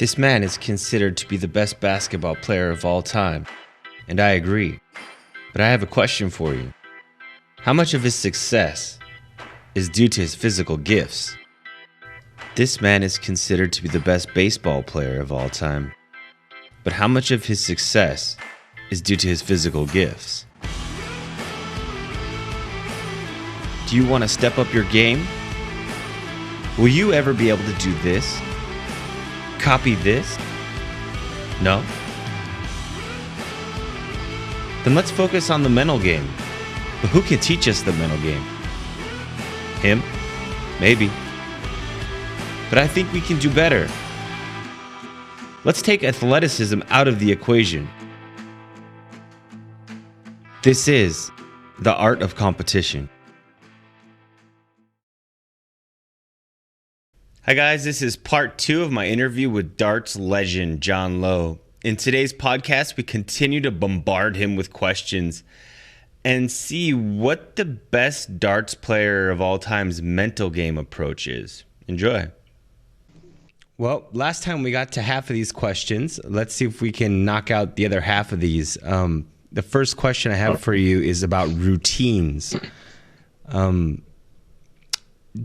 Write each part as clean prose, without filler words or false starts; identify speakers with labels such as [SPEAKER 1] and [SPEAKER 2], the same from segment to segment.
[SPEAKER 1] This man is considered to be the best basketball player of all time, and I agree. But I have a question for you. How much of his success is due to his physical gifts? This man is considered to be the best baseball player of all time, but how much of his success is due to his physical gifts? Do you want to step up your game? Will you ever be able to do this? Copy this? No? Then let's focus on the mental game. But who can teach us the mental game? Him? Maybe. But I think we can do better. Let's take athleticism out of the equation. This is the art of competition. Hi guys, this is part 2 of my interview with darts legend John Lowe. In today's podcast, we continue to bombard him with questions and see what the best darts player of all time's mental game approach is. Enjoy. Well, last time we got to half of these questions. Let's see if we can knock out the other half of these. The first question I have for you is about routines.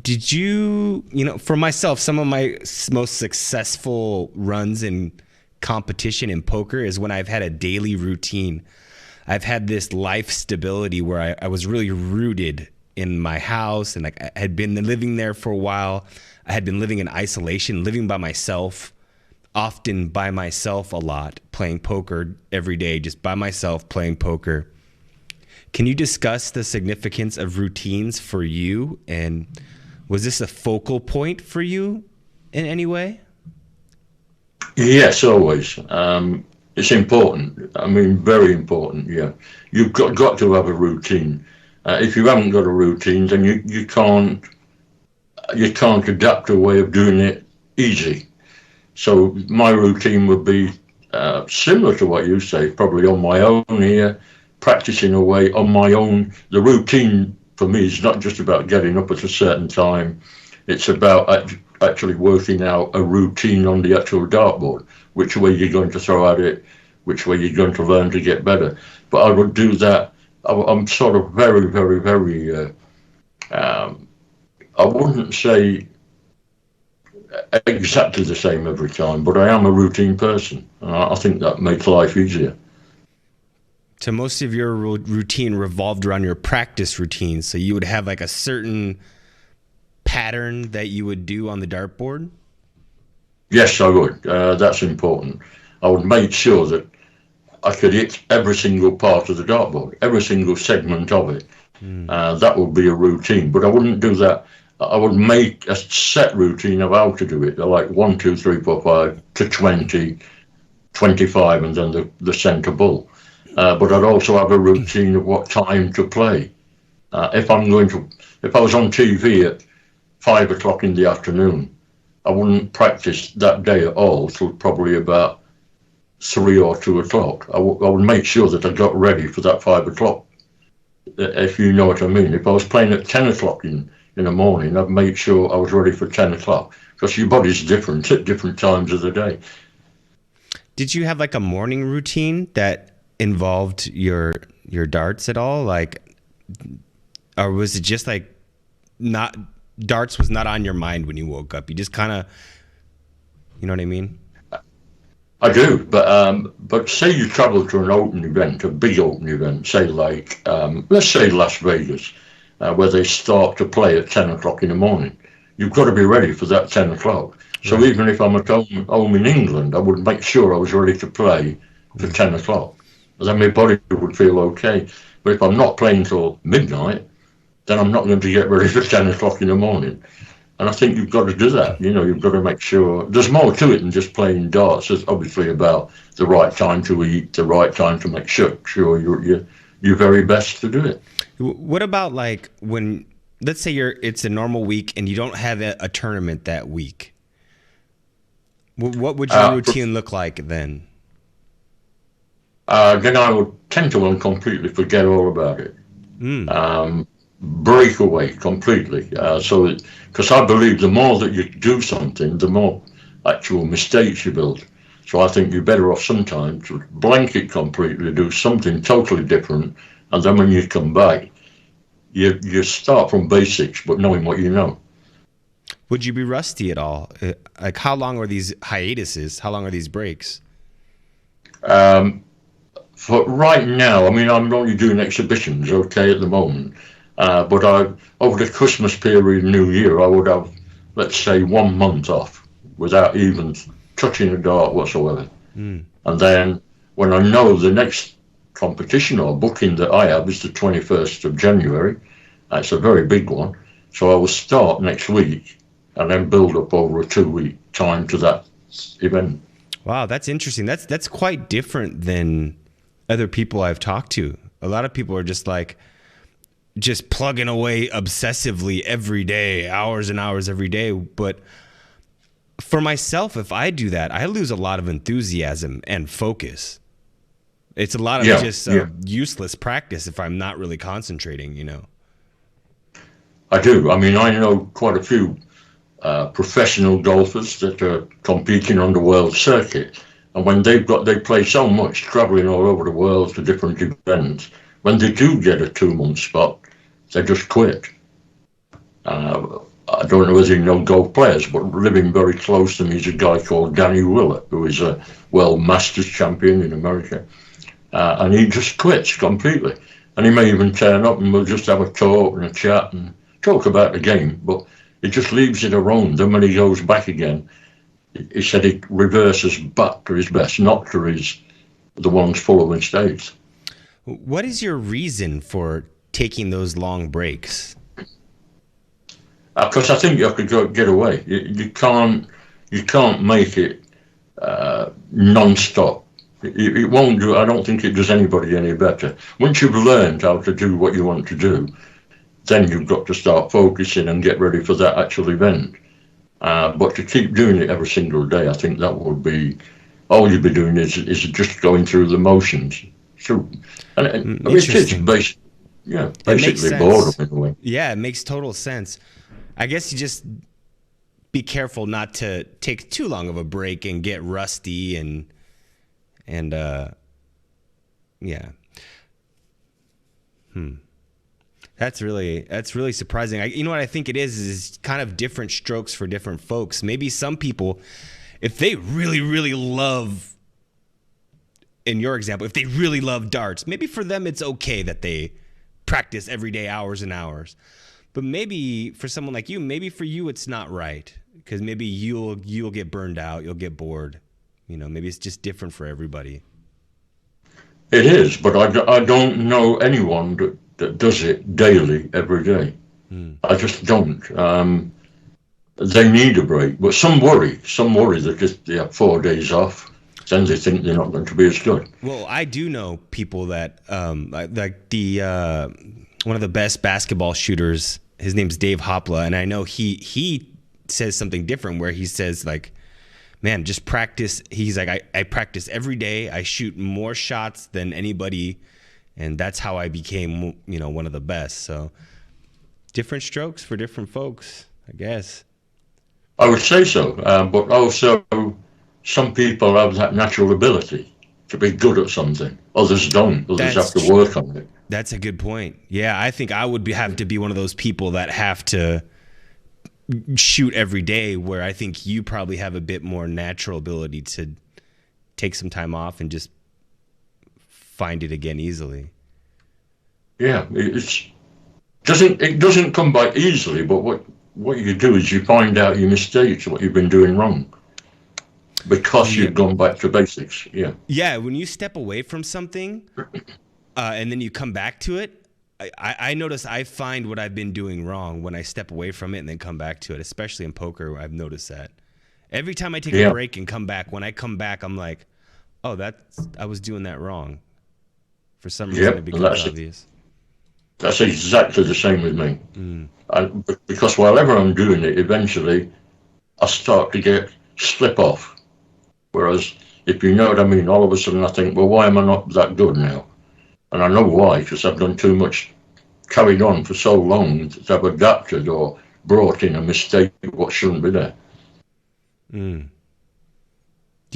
[SPEAKER 1] Did you for myself, some of my most successful runs in competition in poker is when I've had a daily routine. I've had this life stability where I was really rooted in my house, and like I had been living there for a while. I had been living in isolation, living by myself, often by myself a lot, playing poker every day, just by myself playing poker. Can you discuss the significance of routines for you, and was this a focal point for you in any way?
[SPEAKER 2] Yes, always. It's important. I mean, very important. Yeah, you've got to have a routine. If you haven't got a routine, then you can't adapt a way of doing it easy. So my routine would be similar to what you say, probably on my own here, practicing away on my own. The routine for me is not just about getting up at a certain time. It's about actually working out a routine on the actual dartboard, which way you're going to throw at it, which way you're going to learn to get better. But I would do that. I'm sort of very, very, very, I wouldn't say exactly the same every time, but I am a routine person. And I think that makes life easier.
[SPEAKER 1] So most of your routine revolved around your practice routine. So you would have like a certain pattern that you would do on the dartboard?
[SPEAKER 2] Yes, I would. That's important. I would make sure that I could hit every single part of the dartboard, every single segment of it. That would be a routine, but I wouldn't do that. I would make a set routine of how to do it, like 1, 2, 3, 4, 5 to 20, 25, and then the centre bull. But I'd also have a routine of what time to play. If I was on TV at 5 o'clock in the afternoon, I wouldn't practice that day at all till probably about 3 or 2 o'clock. I would make sure that I got ready for that 5 o'clock, if you know what I mean. If I was playing at 10 o'clock in the morning, I'd make sure I was ready for 10 o'clock, because your body's different at different times of the day.
[SPEAKER 1] Did you have like a morning routine that involved your darts at all? Like, or was it just like darts was not on your mind when you woke up? You just kind of, you know what I mean?
[SPEAKER 2] I do, but say you travel to an open event, a big open event, say like, let's say Las Vegas, where they start to play at 10 o'clock in the morning. You've got to be ready for that 10 o'clock. So right. Even if I'm at home in England, I would make sure I was ready to play for 10 o'clock. Then my body would feel okay. But if I'm not playing till midnight, then I'm not going to get ready for 10 o'clock in the morning. And I think you've got to do that. You've got to make sure there's more to it than just playing darts. It's obviously about the right time to eat, the right time to make sure you're very best to do it.
[SPEAKER 1] What about like when, let's say it's a normal week and you don't have a tournament that week? What would your routine look like then?
[SPEAKER 2] Then I would tend to completely forget all about it. Break away completely. Because I believe the more that you do something, the more actual mistakes you build. So I think you're better off sometimes to blanket completely, do something totally different, and then when you come back, you start from basics, but knowing what you know.
[SPEAKER 1] Would you be rusty at all? Like, how long are these hiatuses? How long are these breaks?
[SPEAKER 2] For right now, I mean, I'm only doing exhibitions, okay, at the moment. But over the Christmas period, New Year, I would have, let's say, 1 month off without even touching a dart whatsoever. And then when I know the next competition or booking that I have is the 21st of January, that's a very big one. So I will start next week and then build up over a 2-week time to that event.
[SPEAKER 1] Wow, that's interesting. That's quite different than other people I've talked to. A lot of people are just plugging away obsessively every day, hours and hours every day. But for myself, if I do that, I lose a lot of enthusiasm and focus. It's a lot of useless practice if I'm not really concentrating,
[SPEAKER 2] I do. I mean, I know quite a few professional golfers that are competing on the world circuit. And when they play so much, traveling all over the world to different events, when they do get a 2-month spot, they just quit. I don't know whether you know golf players, but living very close to me is a guy called Danny Willett, who is a World Masters champion in America. And he just quits completely. And he may even turn up and we'll just have a talk and a chat and talk about the game, but he just leaves it alone. Then when he goes back again, he said it reverses back to his best, not to the ones full of mistakes.
[SPEAKER 1] What is your reason for taking those long breaks?
[SPEAKER 2] Because I think you have to get away. You can't make it non-stop. It won't do. I don't think it does anybody any better. Once you've learned how to do what you want to do, then you've got to start focusing and get ready for that actual event. But to keep doing it every single day, I think that would be all you'd be doing is just going through the motions. So, and it's basically boredom in a way.
[SPEAKER 1] Yeah, it makes total sense. I guess you just be careful not to take too long of a break and get rusty and yeah. That's really surprising. You know what I think it is kind of different strokes for different folks. Maybe some people, if they really, really love, in your example, if they really love darts, maybe for them it's okay that they practice every day, hours and hours. But maybe for someone like you, maybe for you it's not right, because maybe you'll get burned out, you'll get bored. Maybe it's just different for everybody.
[SPEAKER 2] It is, but I don't know anyone that does it daily, every day. I just don't. They need a break, but some worry that they have 4 days off, then they think they're not going to be as good.
[SPEAKER 1] Well, I do know people that, like the one of the best basketball shooters, his name's Dave Hopla, and I know he says something different where he says, like, man, just practice. He's like, I practice every day. I shoot more shots than anybody, and that's how I became, one of the best. So different strokes for different folks, I guess.
[SPEAKER 2] I would say so, but also some people have that natural ability to be good at something. Others don't. Others have to work on it.
[SPEAKER 1] That's a good point. Yeah, I think I would have to be one of those people that have to shoot every day, where I think you probably have a bit more natural ability to take some time off and just find it again easily.
[SPEAKER 2] Yeah, it doesn't come by easily, but what you do is you find out your mistakes, what you've been doing wrong, because you've gone back to basics. Yeah,
[SPEAKER 1] when you step away from something and then you come back to it, I notice I find what I've been doing wrong when I step away from it and then come back to it, especially in poker. I've noticed that every time I take a break and come back, when I come back, I'm like, oh, I was doing that wrong. For some reason, it becomes obvious.
[SPEAKER 2] That's exactly the same with me. Because wherever I'm doing it, eventually I start to slip off. Whereas, if you know what I mean, all of a sudden I think, well, why am I not that good now? And I know why, because I've done too much, carried on for so long that I've adapted or brought in a mistake what shouldn't be there.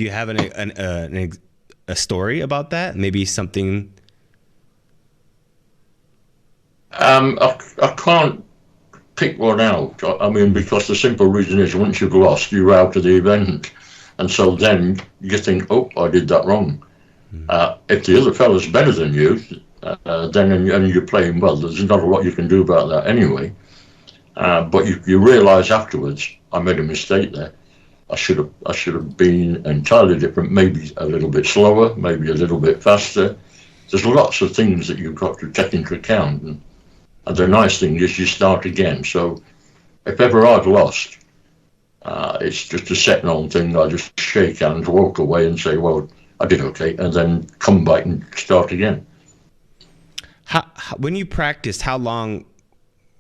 [SPEAKER 1] Do you have a story about that? Maybe something.
[SPEAKER 2] I can't pick one out. I mean, because the simple reason is once you've lost, you're out of the event. And so then you think, oh, I did that wrong. If the other fella's better than you, then and you're playing well, there's not a lot you can do about that anyway. But you realise afterwards, I made a mistake there. I should have been entirely different, maybe a little bit slower, maybe a little bit faster. There's lots of things that you've got to take into account. And the nice thing is you start again. So if ever I've lost, it's just a set known thing. I just shake hands, walk away and say, well, I did okay, and then come back and start again.
[SPEAKER 1] When you practiced, how long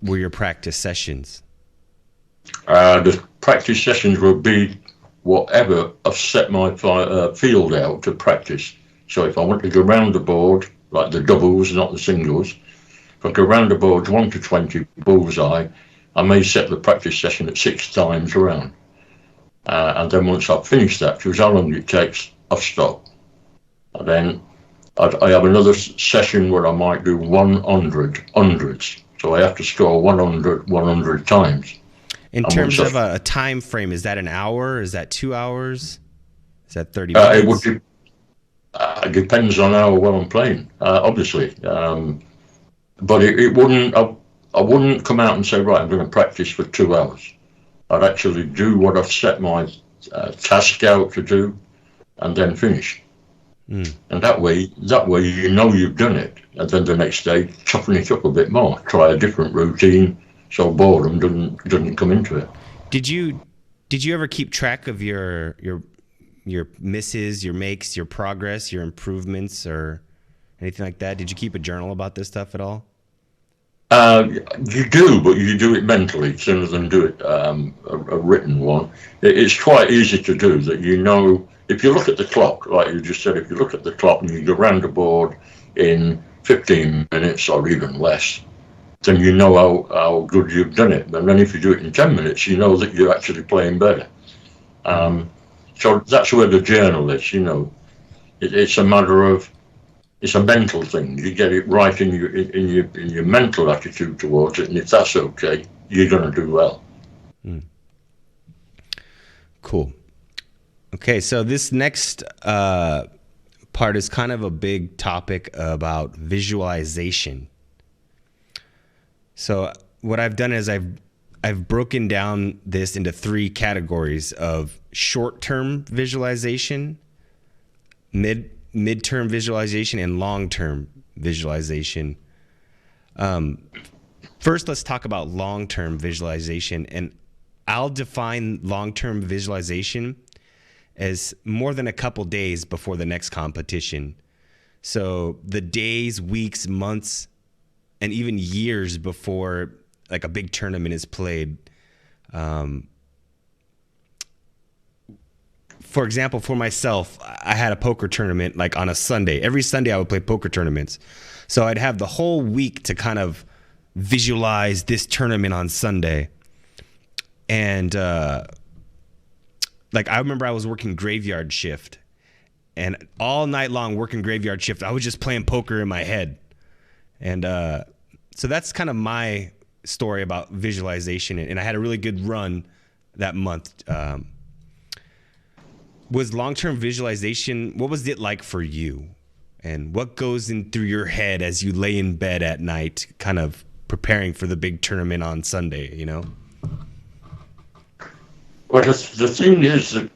[SPEAKER 1] were your practice sessions?
[SPEAKER 2] The practice sessions would be whatever I've set my field out to practice. So if I want to go round the board, like the doubles, not the singles, if I go round the board 1 to 20 bullseye, I may set the practice session at 6 times around. And then once I've finished that, choose how long it takes, I'll stop. And then I have another session where I might do 100 hundreds. So I have to score 100 times.
[SPEAKER 1] In terms of a time frame, is that an hour? Is that 2 hours? Is that 30 minutes?
[SPEAKER 2] It would depends on how well I'm playing, obviously. But it wouldn't. I wouldn't come out and say, right, I'm going to practice for 2 hours. I'd actually do what I've set my task out to do, and then finish. And that way you know you've done it, and then the next day toughen it up a bit more, try a different routine, so boredom doesn't come into it.
[SPEAKER 1] Did you ever keep track of your misses, your makes, your progress, your improvements, or anything like that? Did you keep a journal about this stuff at all?
[SPEAKER 2] You do, but you do it mentally sooner than do it a written one. It's quite easy to do that. You know, if you look at the clock, like you just said, if you look at the clock and you go round the board in 15 minutes or even less, then you know how good you've done it. And then if you do it in 10 minutes, you know that you're actually playing better. So that's where the journal is, you know. It's a matter of, it's a mental thing. You get it right in your mental attitude towards it, and if that's okay, you're going to do well.
[SPEAKER 1] Cool. Okay, so this next part is kind of a big topic about visualization. So what I've done is I've broken down this into 3 categories of short-term visualization, mid-term visualization, and long-term visualization. First, let's talk about long-term visualization, and I'll define long-term visualization as more than a couple days before the next competition. So the days, weeks, months, and even years before like a big tournament is played. For example, for myself, I had a poker tournament like on a Sunday. Every Sunday I would play poker tournaments. So I'd have the whole week to kind of visualize this tournament on Sunday. And like I remember I was working graveyard shift, and all night long working graveyard shift, I was just playing poker in my head. And so that's kind of my story about visualization. And I had a really good run that month. Was long-term visualization, what was it like for you? And what goes in through your head as you lay in bed at night, kind of preparing for the big tournament on Sunday, you know?
[SPEAKER 2] Well, the thing is that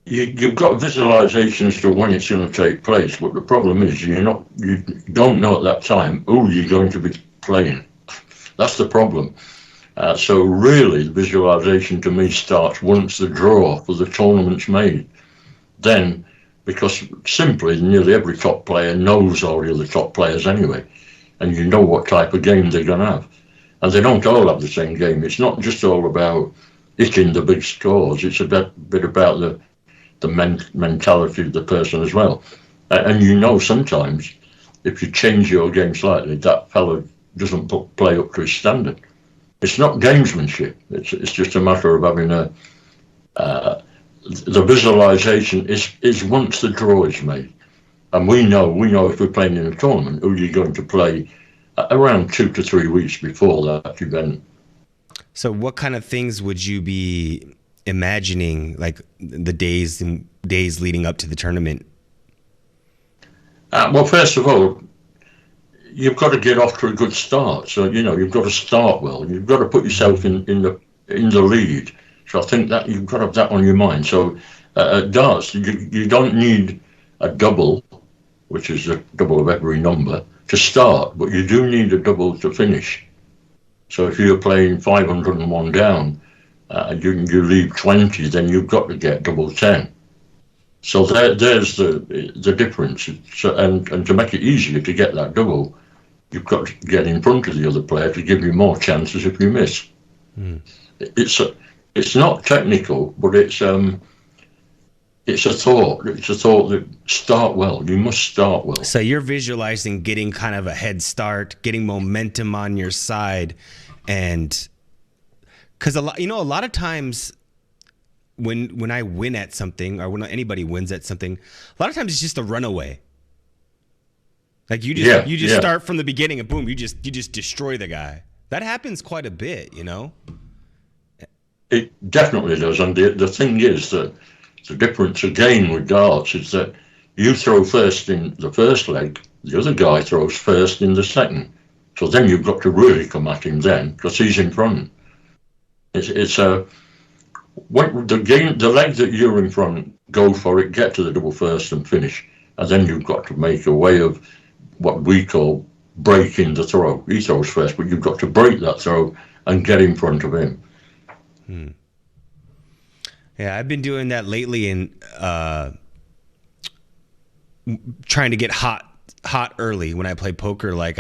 [SPEAKER 2] you've got visualizations to when it's going to take place, but the problem is you don't know at that time who you're going to be playing. That's the problem. So really, the visualization to me starts once the draw for the tournament's made. Then, because simply nearly every top player knows all the other top players anyway, and you know what type of game they're going to have. And they don't all have the same game. It's not just all about hitting the big scores. It's a bit about the mentality of the person as well. And you know sometimes if you change your game slightly, that fellow doesn't play up to his standard. It's not gamesmanship. It's just a matter of having the visualization is once the draw is made, and we know if we're playing in a tournament who you're going to play around 2 to 3 weeks before that event.
[SPEAKER 1] So what kind of things would you be imagining, like the days leading up to the tournament?
[SPEAKER 2] Well, first of all, you've got to get off to a good start. So you've got to start well. You've got to put yourself in the lead. So I think that you've got to have that on your mind. So at darts, you don't need a double, which is a double of every number, to start, but you do need a double to finish. So if you're playing 501 down, you leave 20, then you've got to get double 10. So there's the difference. So, and to make it easier to get that double, you've got to get in front of the other player to give you more chances if you miss. It's not technical, but it's a thought. It's a thought that start well. You must start well.
[SPEAKER 1] So you're visualizing getting kind of a head start, getting momentum on your side, and because a lot of times when I win at something, or when anybody wins at something, a lot of times it's just a runaway. Like you just start from the beginning and boom, you just destroy the guy. That happens quite a bit,
[SPEAKER 2] It definitely does, and the thing is that the difference again with darts is that you throw first in the first leg, the other guy throws first in the second. So then you've got to really come at him then, because he's in front. The leg that you're in front, go for it, get to the double first and finish. And then you've got to make a way of what we call breaking the throw. He throws first, but you've got to break that throw and get in front of him.
[SPEAKER 1] Yeah, I've been doing that lately and trying to get hot early when I play poker. Like,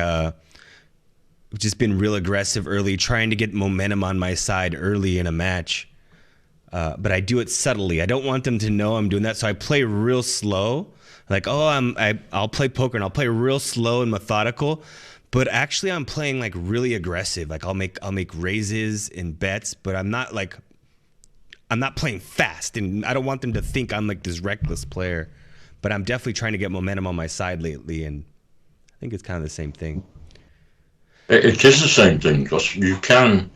[SPEAKER 1] just been real aggressive early, trying to get momentum on my side early in a match. But I do it subtly. I don't want them to know I'm doing that, so I play real slow. Like, I'll play poker and I'll play real slow and methodical. But actually, I'm playing like really aggressive. Like I'll make raises and bets, but I'm not playing fast, and I don't want them to think I'm like this reckless player. But I'm definitely trying to get momentum on my side lately, and I think it's kind of the same thing.
[SPEAKER 2] It is the same thing, because you can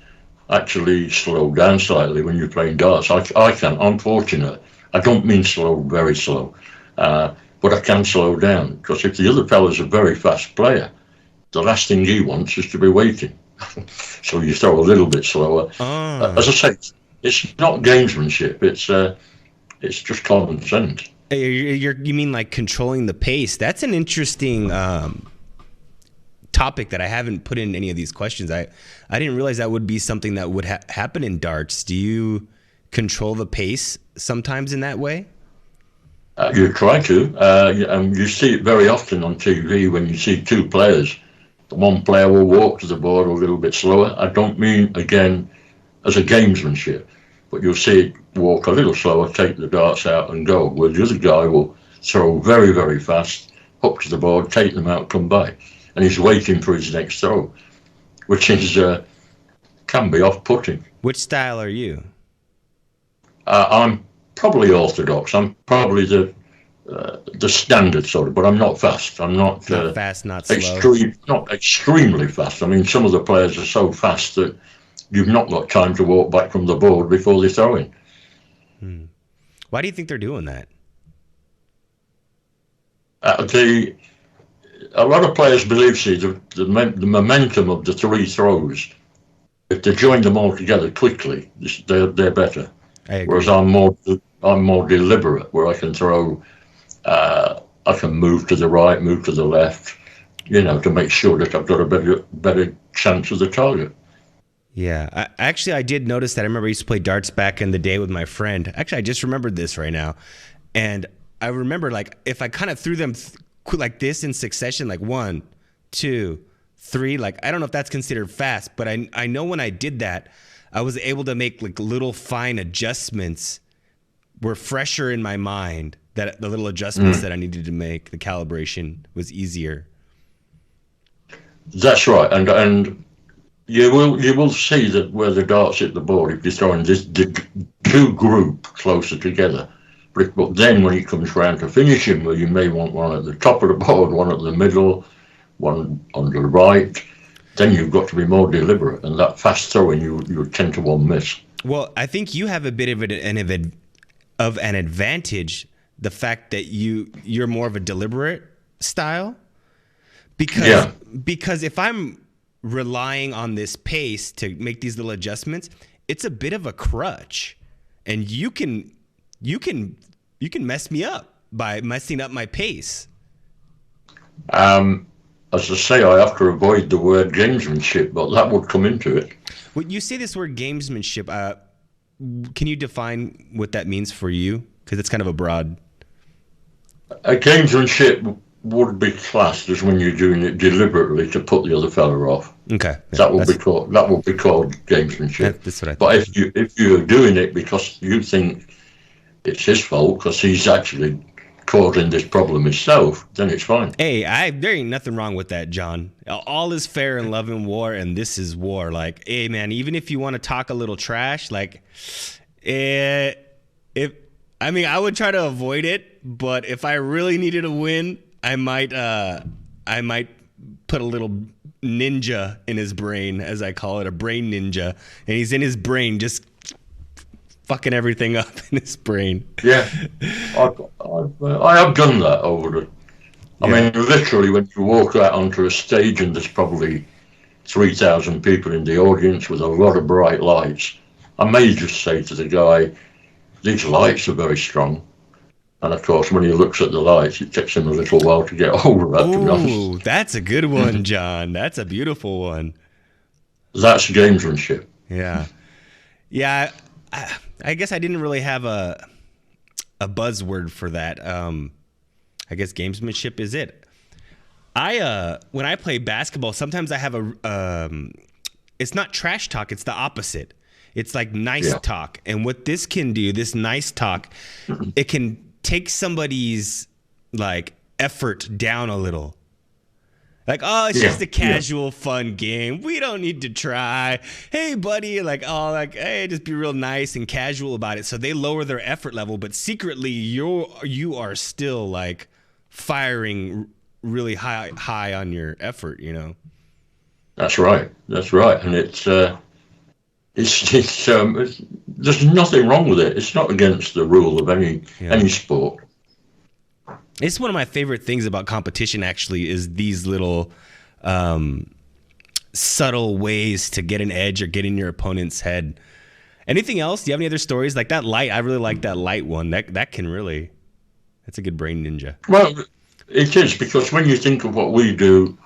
[SPEAKER 2] actually slow down slightly when you're playing darts. I can. I'm fortunate. I don't mean slow, very slow, but I can slow down, because if the other fella's a very fast player, the last thing he wants is to be waiting. So you throw a little bit slower. As I say, it's not gamesmanship. It's just common sense.
[SPEAKER 1] You mean like controlling the pace? That's an interesting topic that I haven't put in any of these questions. I didn't realize that would be something that would happen in darts. Do you control the pace sometimes in that way?
[SPEAKER 2] You try to. And you see it very often on TV when you see two players. The one player will walk to the board a little bit slower. I don't mean, again, as a gamesmanship, but you'll see it walk a little slower, take the darts out and go, where the other guy will throw very, very fast, hook to the board, take them out, come back. And he's waiting for his next throw, which is can be off-putting.
[SPEAKER 1] Which style are you?
[SPEAKER 2] I'm probably orthodox. I'm probably the standard sort of, but I'm not fast. I'm not
[SPEAKER 1] fast, not slow.
[SPEAKER 2] Not extremely fast. I mean, some of the players are so fast that you've not got time to walk back from the board before they throw in.
[SPEAKER 1] Why do you think they're doing that?
[SPEAKER 2] A lot of players believe, see, the momentum of the three throws, if they join them all together quickly, they're better. Whereas I'm more deliberate, where I can throw, I can move to the right, move to the left, to make sure that I've got a better chance of the target.
[SPEAKER 1] Yeah, I did notice that. I remember I used to play darts back in the day with my friend. Actually, I just remembered this right now. And I remember, like, if I kind of threw them like this in succession, like 1, 2, 3, like, I don't know if that's considered fast, but I know when I did that, I was able to make like little fine adjustments, were fresher in my mind, that the little adjustments that I needed to make, the calibration was easier.
[SPEAKER 2] That's right. And you will see that where the darts hit the board if you're throwing the two group closer together. But then when it comes round to finishing, well, you may want one at the top of the board, one at the middle, one on the right. Then you've got to be more deliberate, and that fast throwing you 10-1 miss.
[SPEAKER 1] Well, I think you have a bit of an advantage, the fact that you're more of a deliberate style, because if I'm relying on this pace to make these little adjustments, it's a bit of a crutch, and you can mess me up by messing up my pace.
[SPEAKER 2] As I say, I have to avoid the word gamesmanship, but that would come into it.
[SPEAKER 1] When you say this word gamesmanship, can you define what that means for you? Because it's kind of a broad.
[SPEAKER 2] A gamesmanship would be classed as when you're doing it deliberately to put the other fella off.
[SPEAKER 1] Okay, yeah,
[SPEAKER 2] that would be called gamesmanship.
[SPEAKER 1] That's what I thought.
[SPEAKER 2] But if you're doing it because you think it's his fault because he's actually causing this problem himself, then it's fine.
[SPEAKER 1] Hey, there ain't nothing wrong with that, John. All is fair in love and war, and this is war. Like, hey, man, even if you want to talk a little trash, like, I would try to avoid it, but if I really needed a win, I might put a little ninja in his brain, as I call it, a brain ninja, and he's in his brain just fucking everything up in his brain.
[SPEAKER 2] Yeah, I have done that over the. I mean, literally, when you walk out onto a stage and there's probably 3,000 people in the audience with a lot of bright lights, I may just say to the guy, "These lights are very strong." And of course, when he looks at the lights, it takes him a little while to get over that.
[SPEAKER 1] Oh, that's a good one, John. That's a beautiful one.
[SPEAKER 2] That's gamesmanship.
[SPEAKER 1] Yeah. Yeah. I guess I didn't really have a buzzword for that. I guess gamesmanship is it. When I play basketball, sometimes I have it's not trash talk, it's the opposite. It's like nice talk. And what this can do, this nice talk, it can take somebody's like effort down a little. Like, oh, it's just a casual, fun game. We don't need to try. Hey, buddy, hey, just be real nice and casual about it. So they lower their effort level, but secretly you are still like firing really high on your effort. You know.
[SPEAKER 2] That's right. And it's there's nothing wrong with it. It's not against the rule of any sport.
[SPEAKER 1] It's one of my favorite things about competition, actually, is these little subtle ways to get an edge or get in your opponent's head. Anything else? Do you have any other stories? Like that light, I really like that light one. That can really, that's a good brain ninja.
[SPEAKER 2] Well, it is, because when you think of what we do,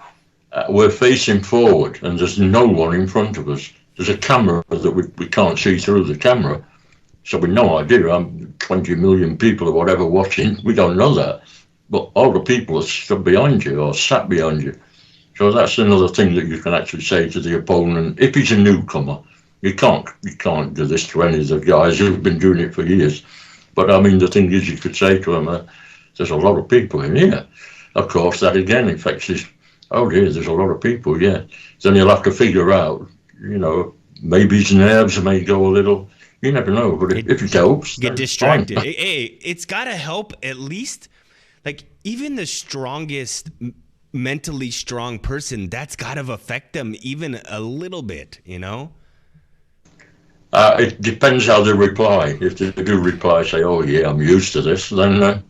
[SPEAKER 2] we're facing forward and there's no one in front of us. There's a camera that we can't see through the camera. So we've no idea. 20 million people or whatever watching. We don't know that. But all the people are stood behind you or sat behind you. So that's another thing that you can actually say to the opponent. If he's a newcomer, you can't do this to any of the guys who've been doing it for years. But I mean, the thing is, you could say to him, there's a lot of people in here. Of course, that again affects his, oh dear, there's a lot of people, yeah. Then he'll have to figure out, maybe his nerves may go a little. You never know, but if it helps,
[SPEAKER 1] get distracted. Hey, it's got to help at least. Like, even the strongest, mentally strong person, that's got to affect them even a little bit, you know?
[SPEAKER 2] It depends how they reply. If they do reply, say, "Oh yeah, I'm used to this," then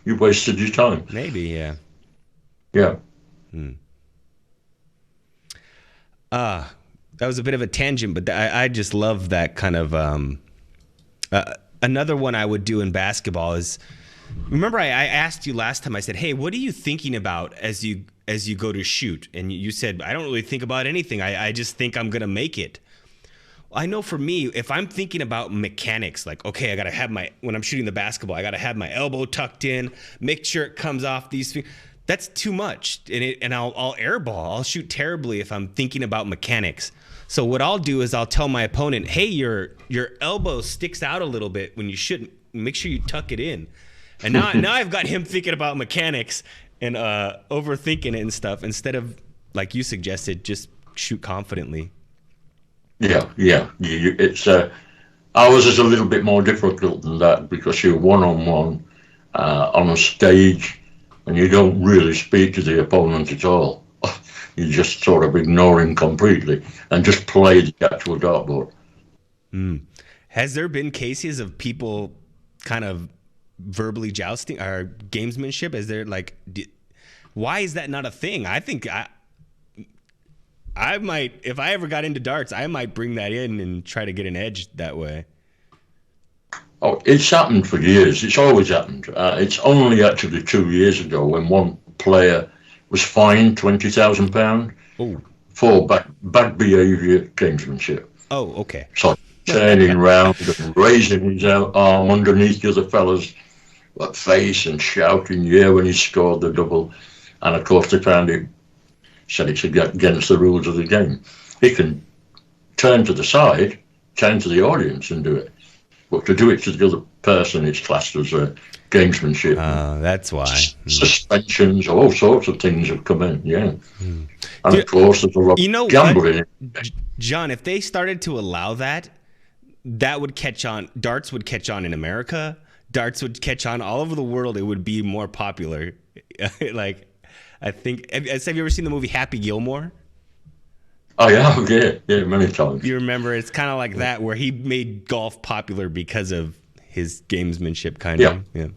[SPEAKER 2] you wasted your time.
[SPEAKER 1] Maybe, yeah.
[SPEAKER 2] Yeah.
[SPEAKER 1] That was a bit of a tangent, but I just love that kind of. Another one I would do in basketball is. Remember, I asked you last time. I said, "Hey, what are you thinking about as you go to shoot?" And you said, "I don't really think about anything. I just think I'm gonna make it." I know for me, if I'm thinking about mechanics, like, okay, I gotta have when I'm shooting the basketball, I gotta have my elbow tucked in, make sure it comes off these things. That's too much, and I'll airball. I'll shoot terribly if I'm thinking about mechanics. So what I'll do is I'll tell my opponent, "Hey, your elbow sticks out a little bit when you should. Make sure you tuck it in." And now I've got him thinking about mechanics and overthinking it and stuff, instead of, like you suggested, just shoot confidently.
[SPEAKER 2] Yeah, yeah. It's ours is a little bit more difficult than that because you're one-on-one on a stage, and you don't really speak to the opponent at all. You just sort of ignore him completely and just play the actual dartboard.
[SPEAKER 1] Has there been cases of people kind of verbally jousting or gamesmanship? Is there like, why is that not a thing? I think I might, if I ever got into darts, I might bring that in and try to get an edge that way.
[SPEAKER 2] Oh, it's happened for years. It's always happened. It's only actually 2 years ago when one player was fined £20,000
[SPEAKER 1] Oh,
[SPEAKER 2] for bad behaviour gamesmanship.
[SPEAKER 1] oh, okay.
[SPEAKER 2] So turning round and raising his arm underneath the other fella's face and shouting yeah when he scored the double. And of course they found it, said it's against the rules of the game. He can turn to the side, turn to the audience and do it. But to do it to the other person, it's classed as gamesmanship.
[SPEAKER 1] That's why.
[SPEAKER 2] Suspensions, all sorts of things have come in, yeah. And of course, there's a lot of gambling.
[SPEAKER 1] John, if they started to allow that, that would catch on. Darts would catch on in America. Darts would catch on all over the world. It would be more popular. Like, I think, have you ever seen the movie Happy Gilmore?
[SPEAKER 2] Oh, yeah, many times.
[SPEAKER 1] You remember, it's kind of like that, where he made golf popular because of his gamesmanship, kind of. Yeah.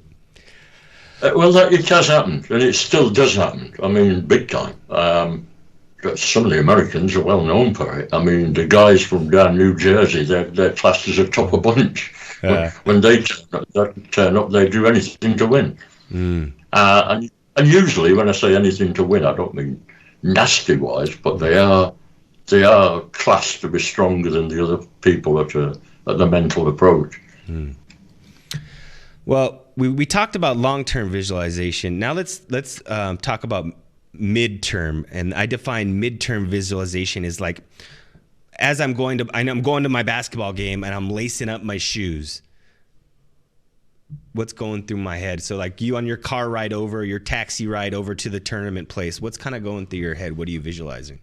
[SPEAKER 2] Well, it has happened, and it still does happen. I mean, big time. Some of the Americans are well known for it. I mean, the guys from down New Jersey, they're classed as a top of bunch. When they turn up, they do anything to win. And usually, when I say anything to win, I don't mean nasty-wise, but they are classed to be stronger than the other people at the mental approach.
[SPEAKER 1] Well, we talked about long-term visualization. Now let's talk about midterm. And I define midterm visualization as like, as I'm going to my basketball game and I'm lacing up my shoes. What's going through my head? So like you on your car ride over, your taxi ride over to the tournament place, what's kind of going through your head? What are you visualizing?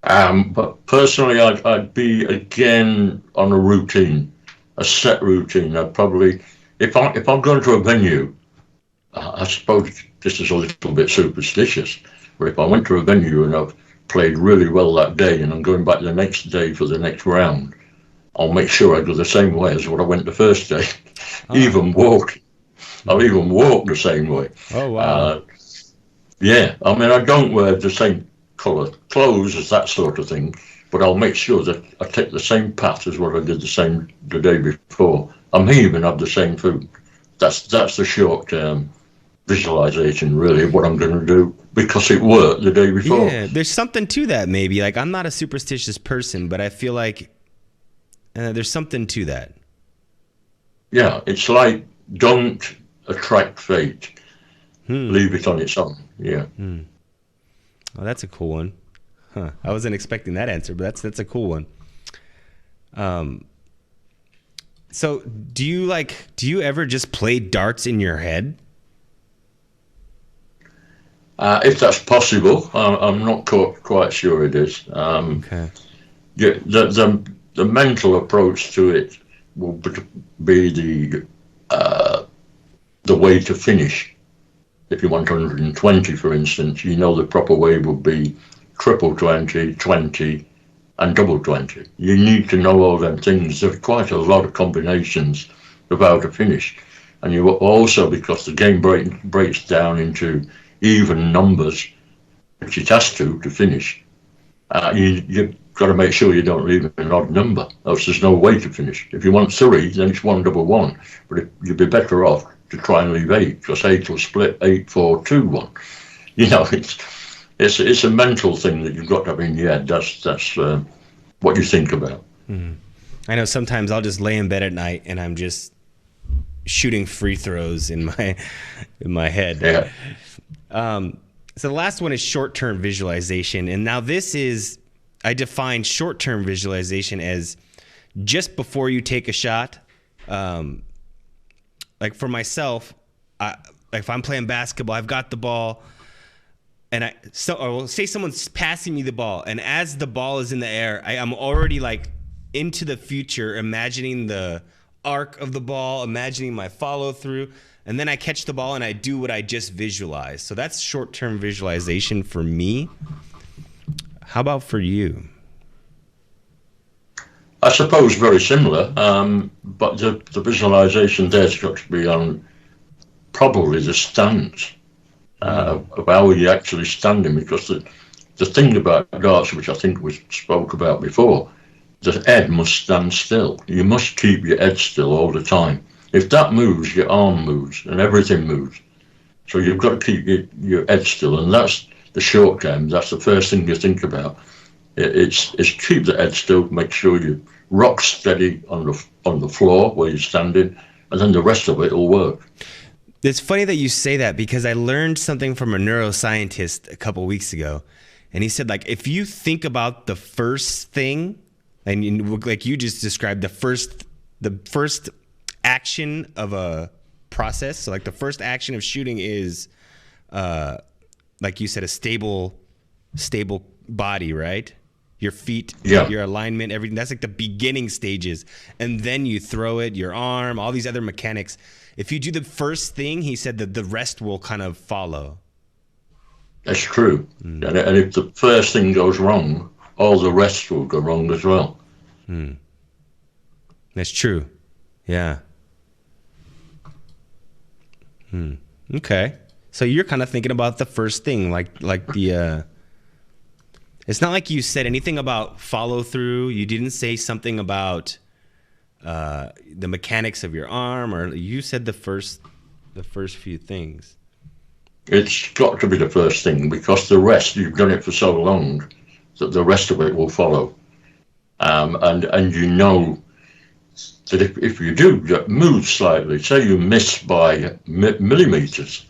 [SPEAKER 2] But personally, I'd be again on a routine, a set routine. I'd probably, if I'm going to a venue, I suppose this is a little bit superstitious, but if I went to a venue and I've played really well that day and I'm going back the next day for the next round, I'll make sure I go the same way as what I went the first day. Even walking. I'll even walk the same way.
[SPEAKER 1] Oh, wow.
[SPEAKER 2] Yeah, I mean, I don't wear the same colour clothes as that sort of thing, but I'll make sure that I take the same path as what I did the day before. I may even have the same food. That's the short-term visualization, really, of what I'm going to do because it worked the day before.
[SPEAKER 1] Yeah, there's something to that, maybe. Like, I'm not a superstitious person, but I feel like there's something to that.
[SPEAKER 2] Yeah, it's like don't attract fate. Leave it on its own. Yeah.
[SPEAKER 1] Oh, that's a cool one. Huh. I wasn't expecting that answer, but that's a cool one. So do you ever just play darts in your head?
[SPEAKER 2] If that's possible, I'm not quite sure it is.
[SPEAKER 1] Okay.
[SPEAKER 2] Yeah, the mental approach to it will be the way to finish. If you want 120, for instance, you know the proper way would be triple 20, 20, and double 20. You need to know all them things. There's quite a lot of combinations of how to finish. And you also, because the game breaks down into even numbers, which it has to finish, you've got to make sure you don't leave an odd number, else there's no way to finish. If you want 3, then it's 111. But you'd be better off to try and leave 8, because 8 will split 8, 4, 2, 1. You know, it's a mental thing that you've got to have in your head. That's what you think about.
[SPEAKER 1] I know sometimes I'll just lay in bed at night and I'm just shooting free throws in my head.
[SPEAKER 2] Yeah.
[SPEAKER 1] So the last one is short-term visualization, and now I define short-term visualization as just before you take a shot. Like for myself, if I'm playing basketball, I've got the ball. or say someone's passing me the ball, and as the ball is in the air, I'm already like into the future, imagining the arc of the ball, imagining my follow through, and then I catch the ball and I do what I just visualized. So that's short-term visualization for me. How about for you?
[SPEAKER 2] I suppose very similar, but the visualization there's got to be on probably the stance of how you're actually standing, because the thing about darts, which I think we spoke about before, the head must stand still. You must keep your head still all the time. If that moves, your arm moves and everything moves. So you've got to keep your head still, and that's the short game. That's the first thing you think about. It's keep the head still, make sure you rock steady on the floor where you're standing, and then the rest of it will work.
[SPEAKER 1] It's funny that you say that, because I learned something from a neuroscientist a couple weeks ago, and he said, like, if you think about the first thing, and like you just described, the first action of a process. So like the first action of shooting is, like you said, a stable body, right? Your feet, your alignment, everything. That's like the beginning stages. And then you throw it, your arm, all these other mechanics. If you do the first thing, he said that the rest will kind of follow.
[SPEAKER 2] That's true. And if the first thing goes wrong, all the rest will go wrong as well.
[SPEAKER 1] That's true. Yeah. Okay. So you're kind of thinking about the first thing, like the, it's not like you said anything about follow through. You didn't say something about the mechanics of your arm, or you said the first few things.
[SPEAKER 2] It's got to be the first thing, because the rest, you've done it for so long that the rest of it will follow. And you know that if you do move slightly, say you miss by millimeters,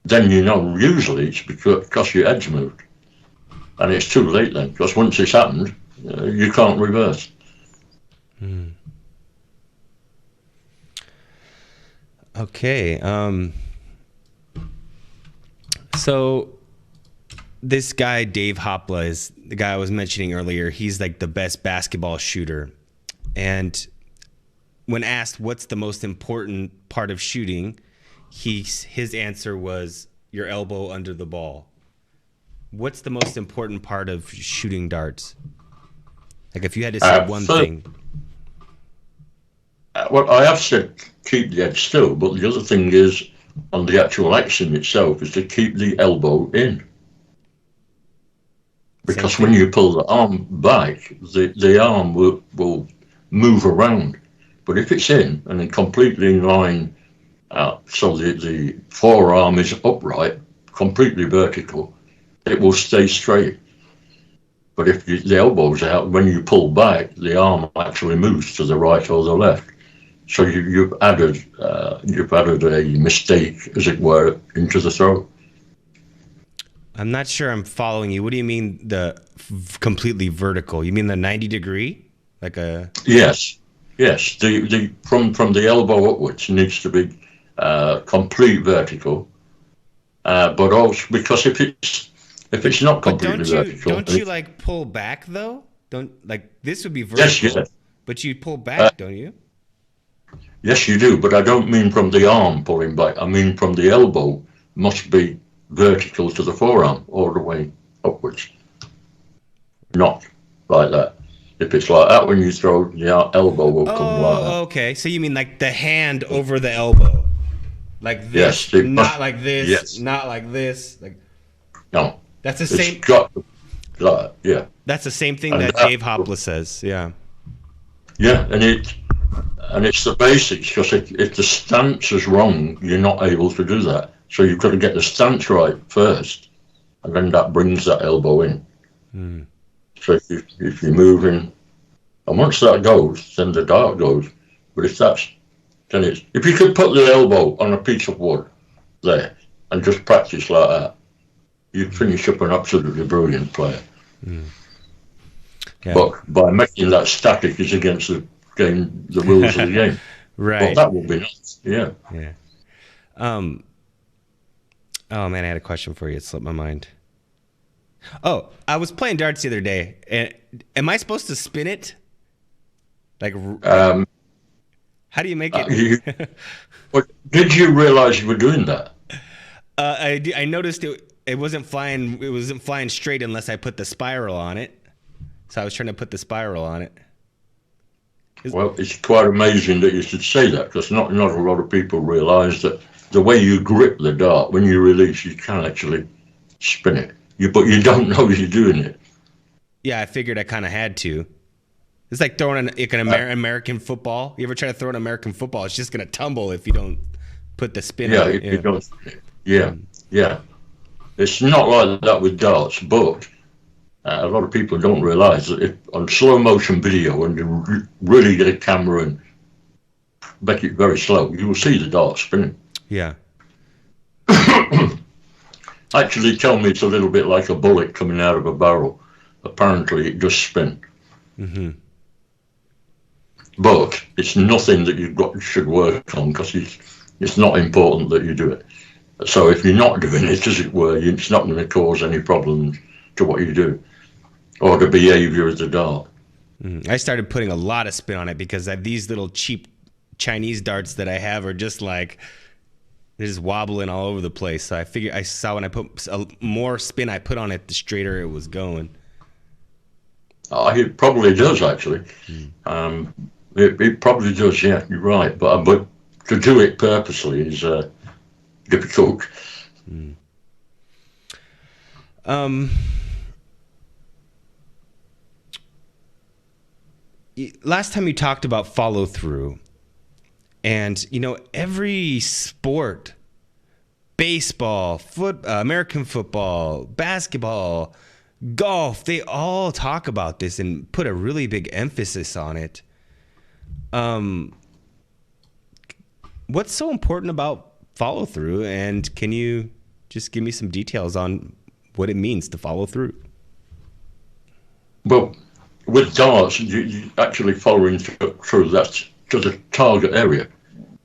[SPEAKER 2] then you know usually it's because your head's moved. And it's too late then, because once it's happened, you can't reverse.
[SPEAKER 1] Okay. So this guy, Dave Hopla, is the guy I was mentioning earlier. He's like the best basketball shooter. And when asked what's the most important part of shooting, his answer was your elbow under the ball. What's the most important part of shooting darts? Like if you had to say one thing.
[SPEAKER 2] Well, I have said keep the head still, but the other thing is, on the actual action itself, is to keep the elbow in. Because when you pull the arm back, the arm will move around. But if it's in and then completely in line, so the forearm is upright, completely vertical, it will stay straight. But if the elbow's out, when you pull back, the arm actually moves to the right or the left. So you've added a mistake, as it were, into the throw.
[SPEAKER 1] I'm not sure I'm following you. What do you mean the completely vertical? You mean the 90 degree? Like a... Yes.
[SPEAKER 2] The from the elbow upwards needs to be complete vertical. But also because if it's not completely vertical,
[SPEAKER 1] don't you like pull back though? Don't like this would be vertical.
[SPEAKER 2] Yes.
[SPEAKER 1] But you pull back, don't you?
[SPEAKER 2] Yes, you do. But I don't mean from the arm pulling back. I mean from the elbow must be vertical to the forearm all the way upwards. Not like that. If it's like that, when you throw, the elbow will come like that.
[SPEAKER 1] Okay. So you mean like the hand over the elbow, like this,
[SPEAKER 2] yes,
[SPEAKER 1] not like this, not like this. Like
[SPEAKER 2] no,
[SPEAKER 1] that's the same.
[SPEAKER 2] It's got like, yeah.
[SPEAKER 1] That's the same thing that Dave Hopla says. Yeah.
[SPEAKER 2] Yeah, and it's the basics, because if the stance is wrong, you're not able to do that. So you've got to get the stance right first, and then that brings that elbow in. So if you're moving, and once that goes, then the dart goes. But if you could put the elbow on a piece of wood there and just practice like that, you'd finish up an absolutely brilliant player. Yeah. But by making that static is against the rules of the game.
[SPEAKER 1] Right.
[SPEAKER 2] Well, that would be nice. Yeah.
[SPEAKER 1] Oh man, I had a question for you. It slipped my mind. Oh, I was playing darts the other day, and am I supposed to spin it? Like,
[SPEAKER 2] Um,
[SPEAKER 1] how do you make
[SPEAKER 2] uh,
[SPEAKER 1] it?
[SPEAKER 2] you, did you realise you were doing that?
[SPEAKER 1] I noticed it wasn't flying. It wasn't flying straight unless I put the spiral on it. So I was trying to put the spiral on it.
[SPEAKER 2] Well, it's quite amazing that you should say that, because not a lot of people realise that the way you grip the dart, when you release, you can actually spin it. But you don't know you're doing it.
[SPEAKER 1] Yeah, I figured I kind of had to. It's like throwing American football. You ever try to throw an American football? It's just gonna tumble if you don't put the spin
[SPEAKER 2] Yeah,
[SPEAKER 1] on it.
[SPEAKER 2] if you
[SPEAKER 1] Yeah.
[SPEAKER 2] don't. Yeah, yeah. It's not like that with darts, but a lot of people don't realise that if on slow motion video, when you really get a camera and make it very slow, you will see the dart spinning.
[SPEAKER 1] Yeah.
[SPEAKER 2] Actually, tell me it's a little bit like a bullet coming out of a barrel. Apparently, it does spin.
[SPEAKER 1] Mm-hmm.
[SPEAKER 2] But it's nothing that should work on, because it's not important that you do it. So if you're not doing it, as it were, it's not going to cause any problems to what you do or the behaviour of the dart.
[SPEAKER 1] I started putting a lot of spin on it because these little cheap Chinese darts that I have are just like they're just wobbling all over the place. So I saw when I put more spin I put on it, the straighter it was going.
[SPEAKER 2] It probably does, actually. It probably does, yeah, you're right. But to do it purposely is difficult.
[SPEAKER 1] Last time you talked about follow through, and every sport, baseball, American football, basketball, golf, they all talk about this and put a really big emphasis on it. What's so important about follow through, and can you just give me some details on what it means to follow through?
[SPEAKER 2] Well, with darts, you actually following through that to the target area.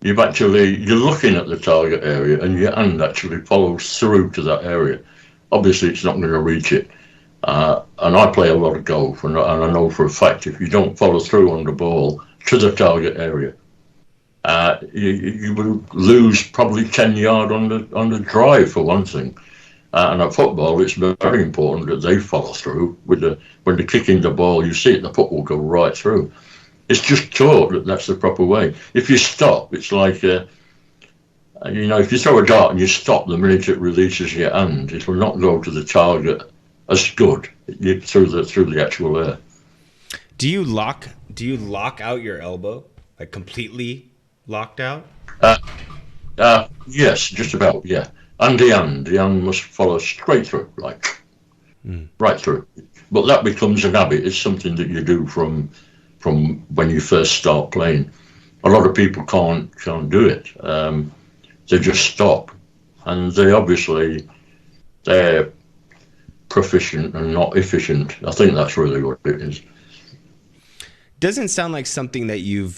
[SPEAKER 2] You're looking at the target area, and your hand actually follows through to that area. Obviously, it's not going to reach it. And I play a lot of golf, and I know for a fact if you don't follow through on the ball to the target area, you will lose probably 10 yards on the drive, for one thing. And at football, it's very important that they follow through when they're kicking the ball. You see it, the foot will go right through. It's just taught that that's the proper way. If you stop, it's like if you throw a dart and you stop the minute it releases your hand, it will not go to the target as good through the actual air.
[SPEAKER 1] Do you lock out your elbow, like completely locked out?
[SPEAKER 2] Yes, just about, yeah. And the hand must follow straight through, like right through. But that becomes an habit. It's something that you do from when you first start playing. A lot of people can't do it. They just stop, and they're proficient and not efficient. I think that's really what it is.
[SPEAKER 1] Doesn't sound like something that you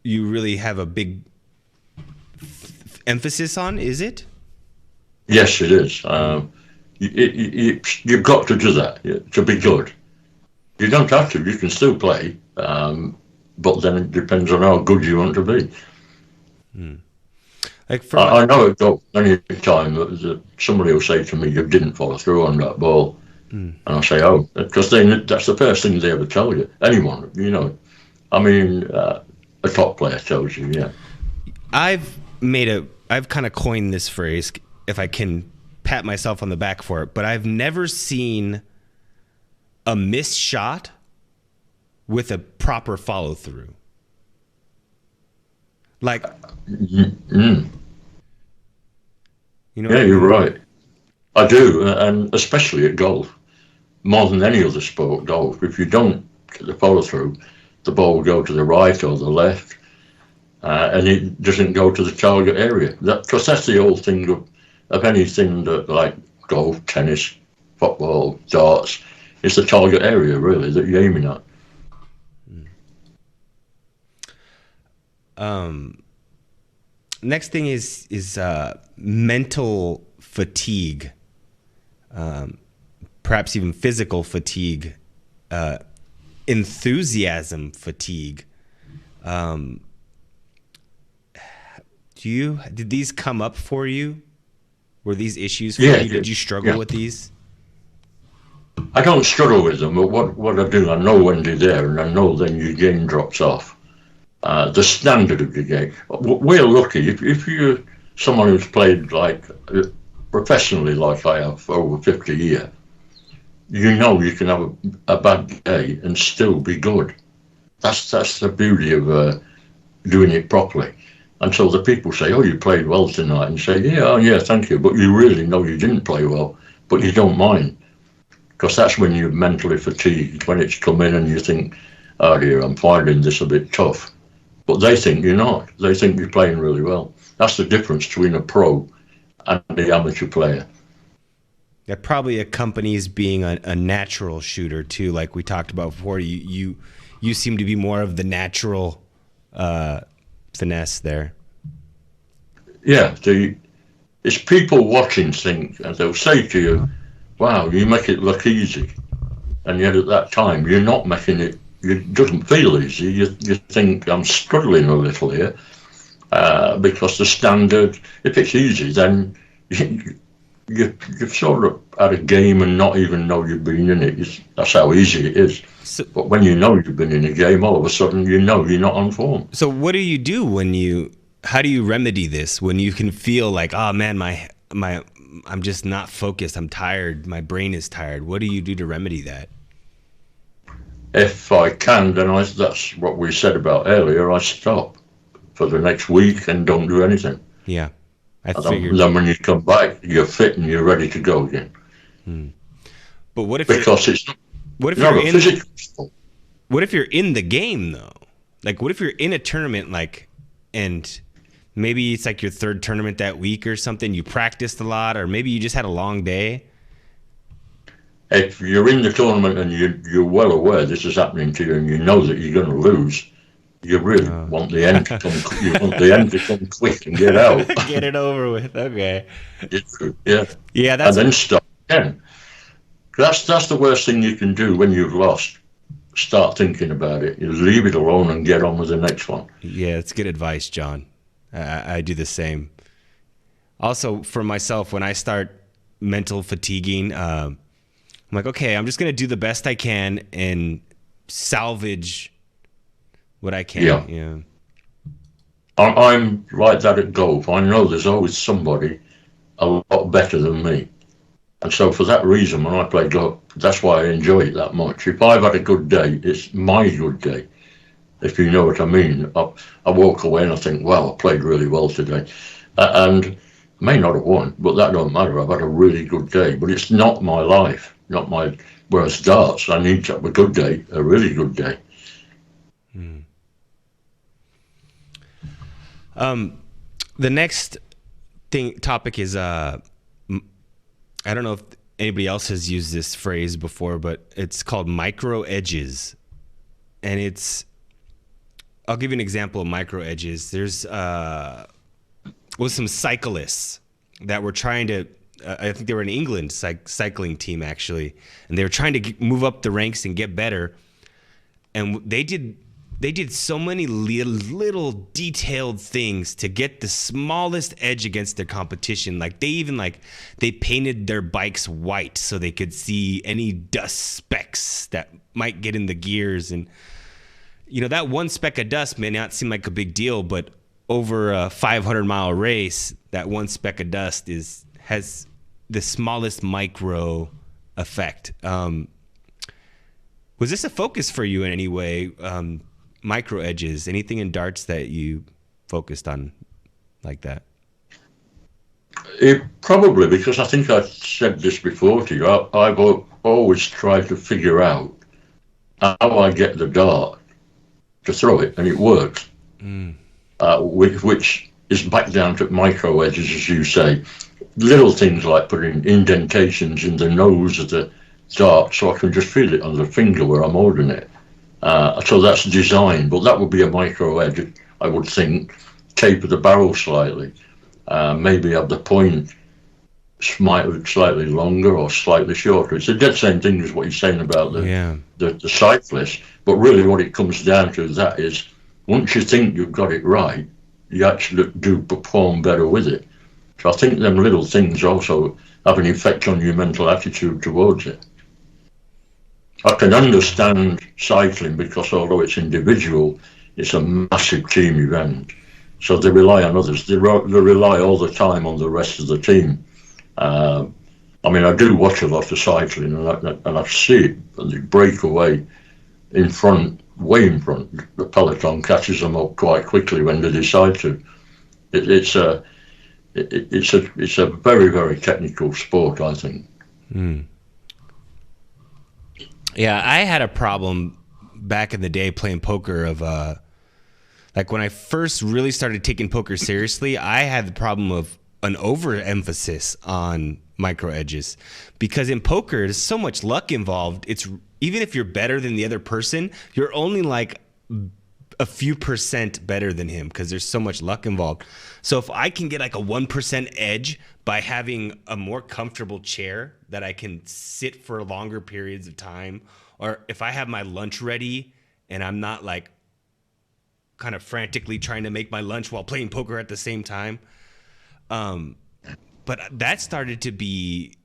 [SPEAKER 1] really have a big emphasis on, is it?
[SPEAKER 2] Yes, it is. You've got to do that to be good. You don't have to. You can still play, but then it depends on how good you want to be.
[SPEAKER 1] Like
[SPEAKER 2] I know it got any time that somebody will say to me, "You didn't follow through on that ball," and I say, "Oh," because that's the first thing they ever tell you. Anyone, I mean, a top player tells you, yeah.
[SPEAKER 1] I've kind of coined this phrase, if I can pat myself on the back for it, but I've never seen a missed shot with a proper follow through. Like,
[SPEAKER 2] Yeah,
[SPEAKER 1] what
[SPEAKER 2] you're right. I do, and especially at golf, more than any other sport, golf. If you don't get the follow through, the ball will go to the right or the left, and it doesn't go to the target area. Because that's the whole thing of anything that, like golf, tennis, football, darts. It's the target area, really, that you're aiming at.
[SPEAKER 1] Next thing is mental fatigue. perhaps even physical fatigue, enthusiasm fatigue. Did these come up for you? Were these issues for you? Did you struggle with these?
[SPEAKER 2] I don't struggle with them, but what I do, I know when they're there, and I know then your game drops off. The standard of the game. We're lucky if you're someone who's played like professionally, like I have for over 50 years. You know you can have a bad day and still be good. That's the beauty of doing it properly. And so the people say, "Oh, you played well tonight," and say, "Yeah, oh, yeah, thank you," but you really know you didn't play well, but you don't mind. Because that's when you're mentally fatigued, when it's come in and you think, "Oh dear, I'm finding this a bit tough." But they think you're not. They think you're playing really well. That's the difference between a pro and the amateur player.
[SPEAKER 1] That probably accompanies being a natural shooter too, like we talked about before. You seem to be more of the natural finesse there.
[SPEAKER 2] Yeah, it's people watching things, and they'll say to you, "Wow, you make it look easy," and yet at that time you're not making it. It doesn't feel easy. You think, "I'm struggling a little here," because the standard. If it's easy, then you've sort of had a game and not even know you've been in it. That's how easy it is. But when you know you've been in a game, all of a sudden you know you're not on form.
[SPEAKER 1] So what do you do how do you remedy this when you can feel like, "Oh man, I'm just not focused. I'm tired. My brain is tired." What do you do to remedy that?
[SPEAKER 2] If I can, then that's what we said about earlier. I stop for the next week and don't do anything.
[SPEAKER 1] Yeah, I figured.
[SPEAKER 2] Then when you come back, you're fit and you're ready to go again.
[SPEAKER 1] But what if you're in the game though? Like, what if you're in a tournament, like, and maybe it's like your third tournament that week or something? You practiced a lot, or maybe you just had a long day.
[SPEAKER 2] If you're in the tournament and you're well aware this is happening to you, and you know that you're going to lose, you really want the end to come. You want the end to come quick and get out.
[SPEAKER 1] Get it over with. Okay.
[SPEAKER 2] Yeah.
[SPEAKER 1] Yeah. That's
[SPEAKER 2] and then start again. That's the worst thing you can do when you've lost. Start thinking about it. You leave it alone and get on with the next one.
[SPEAKER 1] Yeah, it's good advice, John. I do the same. Also, for myself, when I start mental fatiguing, I'm like, okay, I'm just going to do the best I can and salvage what I can. Yeah.
[SPEAKER 2] I'm like that at golf. I know there's always somebody a lot better than me. And so for that reason, when I play golf, that's why I enjoy it that much. If I've had a good day, it's my good day. If you know what I mean. I walk away and I think, wow, I played really well today. And I may not have won, but that don't matter. I've had a really good day. But it's not my life. Not my. Whereas darts, I need to have a good day, a really good day.
[SPEAKER 1] The next topic is I don't know if anybody else has used this phrase before, but it's called micro edges, and I'll give you an example of micro edges. There's some cyclists that were trying to. I think they were an England cycling team actually, and they were trying to move up the ranks and get better. And they did so many little detailed things to get the smallest edge against their competition. Like they painted their bikes white so they could see any dust specks that might get in the gears. And that one speck of dust may not seem like a big deal, but over a 500-mile race, that one speck of dust has the smallest micro effect. Was this a focus for you in any way? Micro edges, anything in darts that you focused on like that?
[SPEAKER 2] Probably, because I think I said this before to you. I've always tried to figure out how I get the dart to throw it, and it works. Which is back down to micro edges, as you say. Little things like putting indentations in the nose of the dart so I can just feel it on the finger where I'm holding it. So that's design, but that would be a micro edge, I would think. Taper the barrel slightly, maybe have the point might have slightly longer or slightly shorter. It's the dead same thing as what you're saying about the cyclist. But really what it comes down to that is once you think you've got it right, you actually do perform better with it. So I think them little things also have an effect on your mental attitude towards it. I can understand cycling because although it's individual, it's a massive team event. So they rely on others. They rely all the time on the rest of the team. I mean, I do watch a lot of cycling, and I see it, and they break away in front, way in front. The peloton catches them up quite quickly when they decide to. It's a very, very technical sport, I think.
[SPEAKER 1] Mm. Yeah, I had a problem back in the day playing poker of like when I first really started taking poker seriously, I had the problem of an overemphasis on micro edges because in poker there's so much luck involved. It's even if you're better than the other person, you're only like a few percent better than him because there's so much luck involved. So if I can get like a 1% edge by having a more comfortable chair that I can sit for longer periods of time, or if I have my lunch ready and I'm not like kind of frantically trying to make my lunch while playing poker at the same time. But that started to be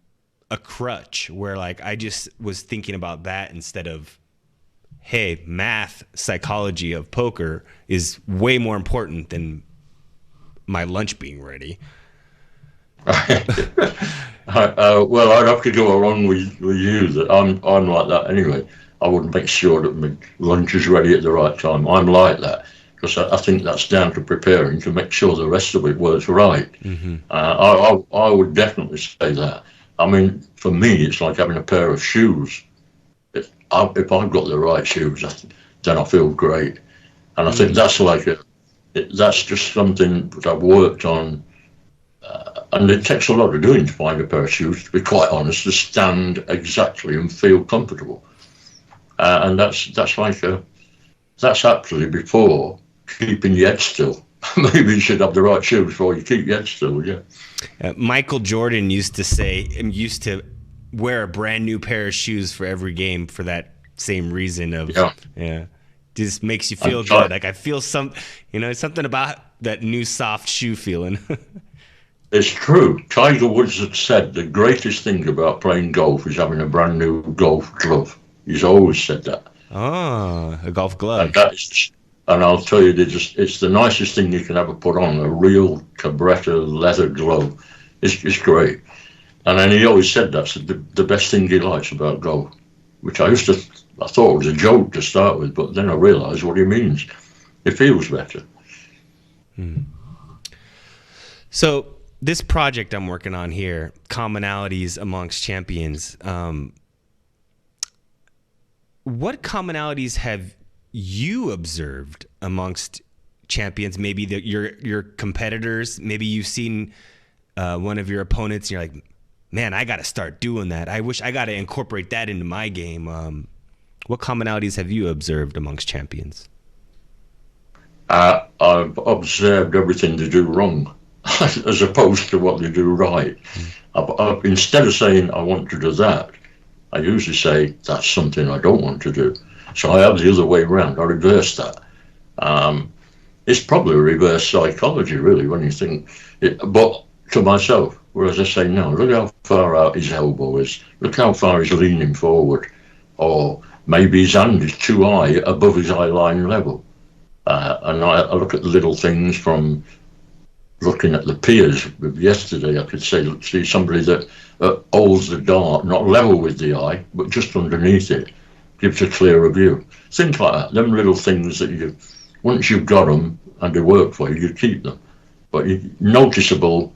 [SPEAKER 1] a crutch where like I just was thinking about that instead of, hey, math psychology of poker is way more important than my lunch being ready.
[SPEAKER 2] Well, I'd have to go along with you that I'm like that anyway. I would make sure that my lunch is ready at the right time. I'm like that because I think that's down to preparing to make sure the rest of it works right. Mm-hmm. I would definitely say that. I mean, for me, it's like having a pair of shoes. If I've got the right shoes, then I feel great. And I think that's that's just something that I've worked on. And it takes a lot of doing to find a pair of shoes, to be quite honest, to stand exactly and feel comfortable. And that's actually before keeping your head still. Maybe you should have the right shoes before you keep your head still, yeah.
[SPEAKER 1] Michael Jordan used to wear a brand new pair of shoes for every game for that same reason of, just makes you feel good. Like I feel something about that new soft shoe feeling.
[SPEAKER 2] It's true. Tiger Woods had said the greatest thing about playing golf is having a brand new golf glove. He's always said that.
[SPEAKER 1] Oh, a golf glove.
[SPEAKER 2] And I'll tell you, it's the nicest thing you can ever put on, a real Cabretta leather glove. It's great. And then he always said that's the best thing he likes about golf, which I thought it was a joke to start with, but then I realised what he means. It feels better.
[SPEAKER 1] So this project I'm working on here, commonalities amongst champions, what commonalities have you observed amongst champions? Maybe your competitors. Maybe you've seen one of your opponents, and you're like, man, I got to start doing that. I wish I got to incorporate that into my game. What commonalities have you observed amongst champions?
[SPEAKER 2] I've observed everything they do wrong, as opposed to what they do right. Instead of saying I want to do that, I usually say that's something I don't want to do. So I have the other way around. I reverse that. It's probably reverse psychology, really, when you think it. But to myself, whereas I say, no, look how far out his elbow is. Look how far he's leaning forward. Or maybe his hand is too high above his eye line level. And I look at the little things from looking at the piers. Yesterday, I could see somebody that holds the dart, not level with the eye, but just underneath it. Gives a clearer view. Things like that. Them little things that once you've got them and they work for you, you keep them. But noticeable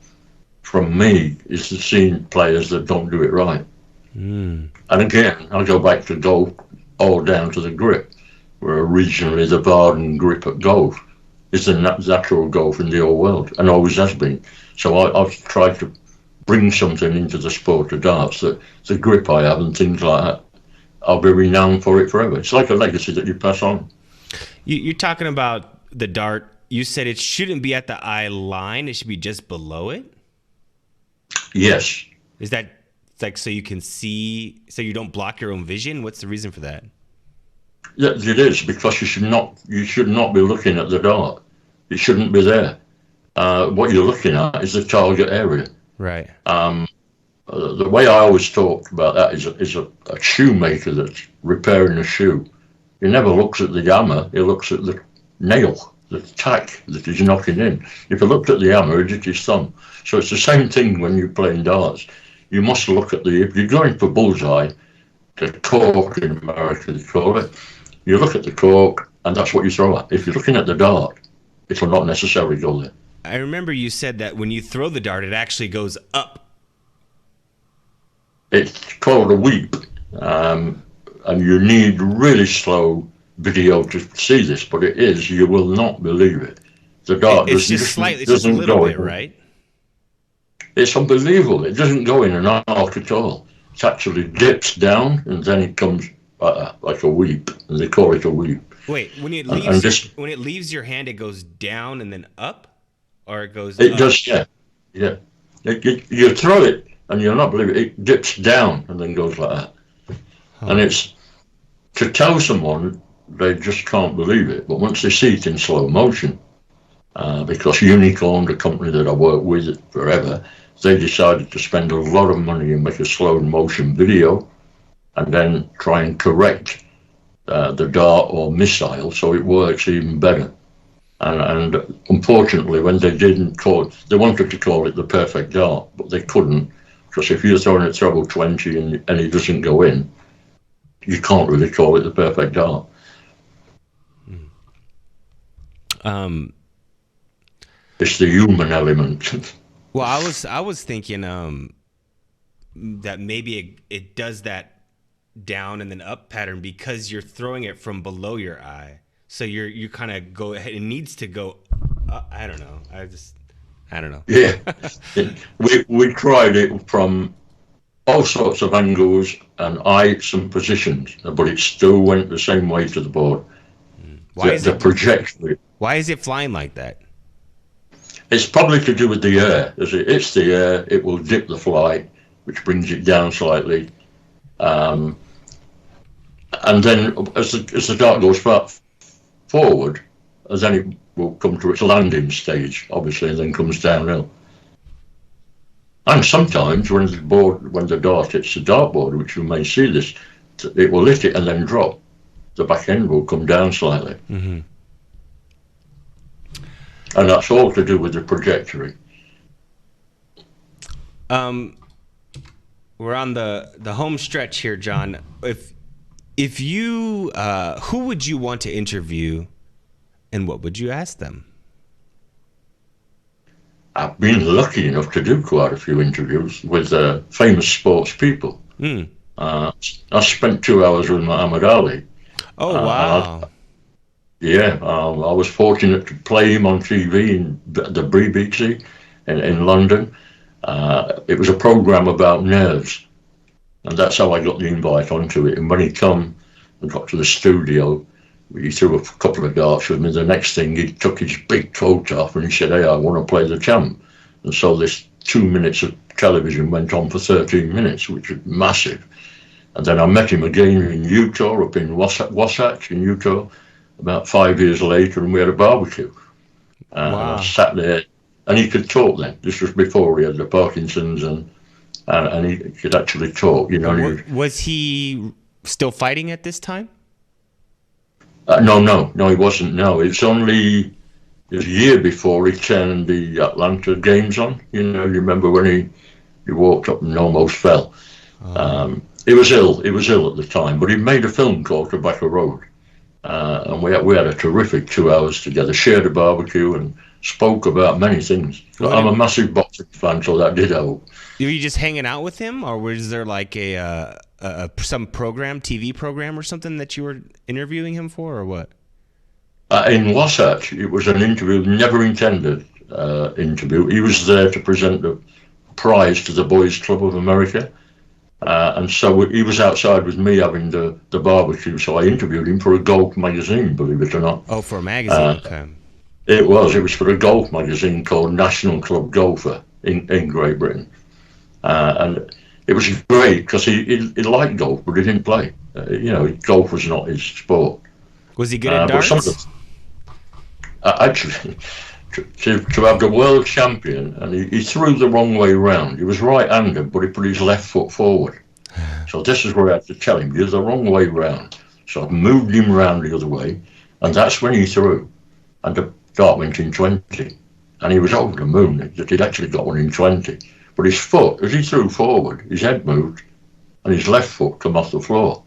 [SPEAKER 2] from me is the seeing players that don't do it right. And again, I go back to golf, all down to the grip, where originally the Varden grip at golf is the natural golf in the whole world, and always has been. So I've tried to bring something into the sport of darts, that the grip I have and things like that. I'll be renowned for it forever. It's like a legacy that you pass on.
[SPEAKER 1] You're talking about the dart. You said it shouldn't be at the eye line. It should be just below it?
[SPEAKER 2] Yes.
[SPEAKER 1] Is that like so you can see, so you don't block your own vision? What's the reason for that?
[SPEAKER 2] Yeah, it is, because you should not be looking at the dart. It shouldn't be there. What you're looking at is the target area.
[SPEAKER 1] Right.
[SPEAKER 2] The way I always talk about that is a shoemaker that's repairing a shoe. He never looks at the hammer, he looks at the nail, the tack that he's knocking in. If he looked at the hammer, he'd hit his thumb. So it's the same thing when you're playing darts. You must look at if you're going for bullseye, the cork in America they call it, you look at the cork and that's what you throw at. If you're looking at the dart, it will not necessarily go there.
[SPEAKER 1] I remember you said that when you throw the dart, it actually goes up.
[SPEAKER 2] It's called a weep, and you need really slow video to see this, but it is, you will not believe it. The dart
[SPEAKER 1] it's just slightly, it's just a little bit, right?
[SPEAKER 2] It's unbelievable. It doesn't go in an arc at all. It actually dips down and then it comes like a weep, and they call it a weep.
[SPEAKER 1] Wait, when it leaves your hand, it goes down and then up, or it goes? It
[SPEAKER 2] up? Does, yeah. You throw it, and you'll not believe it. It dips down and then goes like that. Huh. And it's to tell someone they just can't believe it. But once they see it in slow motion, because Unicorn, the company that I worked with forever, they decided to spend a lot of money and make a slow motion video, and then try and correct the dart or missile so it works even better. And unfortunately, when they didn't they wanted to call it the perfect dart, but they couldn't, because if you're throwing at treble 20 and it doesn't go in, you can't really call it the perfect dart. It's the human element.
[SPEAKER 1] Well, I was thinking that maybe it does that down and then up pattern because you're throwing it from below your eye. So you kind of go ahead. It needs to go. I don't know. I don't know.
[SPEAKER 2] Yeah, we tried it from all sorts of angles and heights and positions, but it still went the same way to the board.
[SPEAKER 1] Why is
[SPEAKER 2] the trajectory?
[SPEAKER 1] Why is it flying like that?
[SPEAKER 2] It's probably to do with the air. As it hits the air, it will dip the flight, which brings it down slightly. And then as the dart goes forward, then it will come to its landing stage, obviously, and then comes downhill. And sometimes when the dart hits the dartboard, which you may see this, it will hit it and then drop. The back end will come down slightly. Mm-hmm. And that's all to do with the trajectory.
[SPEAKER 1] We're on the home stretch here, John. If you, who would you want to interview, and what would you ask them?
[SPEAKER 2] I've been lucky enough to do quite a few interviews with famous sports people. Mm. I spent 2 hours with Muhammad Ali.
[SPEAKER 1] Oh, wow.
[SPEAKER 2] I was fortunate to play him on TV in the BBC in London. It was a program about nerves, and that's how I got the invite onto it. And when he come and got to the studio, he threw a couple of darts with me. The next thing, he took his big coat off and he said, "Hey, I want to play the champ." And so this 2 minutes of television went on for 13 minutes, which was massive. And then I met him again in Utah, up in Wasatch in Utah, about 5 years later, and we had a barbecue. Wow. And I sat there, and he could talk then. This was before he had the Parkinson's, and he could actually talk. You know.
[SPEAKER 1] Was he still fighting at this time?
[SPEAKER 2] No, he wasn't. No, it's only a year before he turned the Atlanta games on. You know, you remember when he walked up and almost fell. Oh. He was ill. He was ill at the time, but he made a film called Tobacco Road. And we had a terrific 2 hours together, shared a barbecue and spoke about many things. I'm a massive boxing fan, so that did help.
[SPEAKER 1] Were you just hanging out with him, or was there like some program, TV program or something that you were interviewing him for, or what?
[SPEAKER 2] In Wasatch, it was an interview, never intended interview. He was there to present the prize to the Boys Club of America. And so he was outside with me having the barbecue, so I interviewed him for a golf magazine, believe it or not.
[SPEAKER 1] Oh, for a magazine, okay.
[SPEAKER 2] It was for a golf magazine called National Club Golfer in Great Britain. And it was great because he liked golf, but he didn't play. Golf was not his sport.
[SPEAKER 1] Was he good at
[SPEAKER 2] But some of
[SPEAKER 1] darts?
[SPEAKER 2] actually, to have the world champion, and he threw the wrong way round. He was right-handed, but he put his left foot forward. So this is where I had to tell him, you're the wrong way round. So I moved him round the other way, and that's when he threw. And the dart went in 20. And he was over the moon that he'd actually got one in 20. But his foot, as he threw forward, his head moved, and his left foot come off the floor.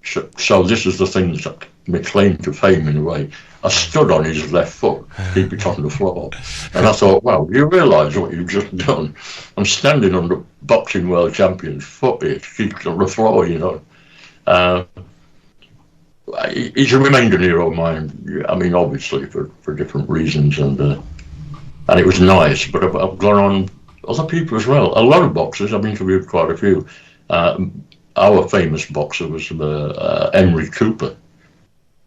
[SPEAKER 2] So this is the thing that my claim to fame in a way. I stood on his left foot to keep it on the floor. And I thought, wow, you realise what you've just done? I'm standing on the boxing world champion's foot here to keep it on the floor, He's remained a hero of mine. I mean, obviously, for different reasons. And it was nice. But I've gone on other people as well. A lot of boxers. I've interviewed quite a few. Our famous boxer was Henry Cooper.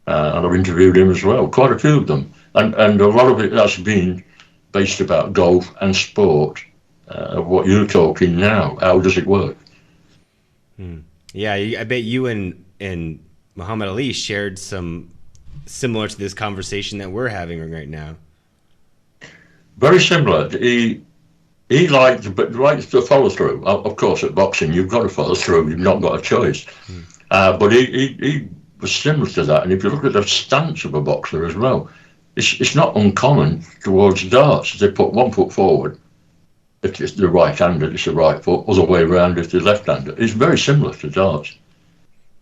[SPEAKER 2] And I've interviewed him as well, quite a few of them. And a lot of it has been based about golf and sport, what you're talking now. How does it work?
[SPEAKER 1] Yeah, I bet you and Muhammad Ali shared some similar to this conversation that we're having right now.
[SPEAKER 2] Very similar. He likes to follow through. Of course, at boxing, you've got to follow through. You've not got a choice. But he was similar to that. And if you look at the stance of a boxer as well, it's not uncommon towards darts. They put one foot forward. If it's the right-handed, it's the right foot. Other way around if they're left-handed. It's very similar to darts.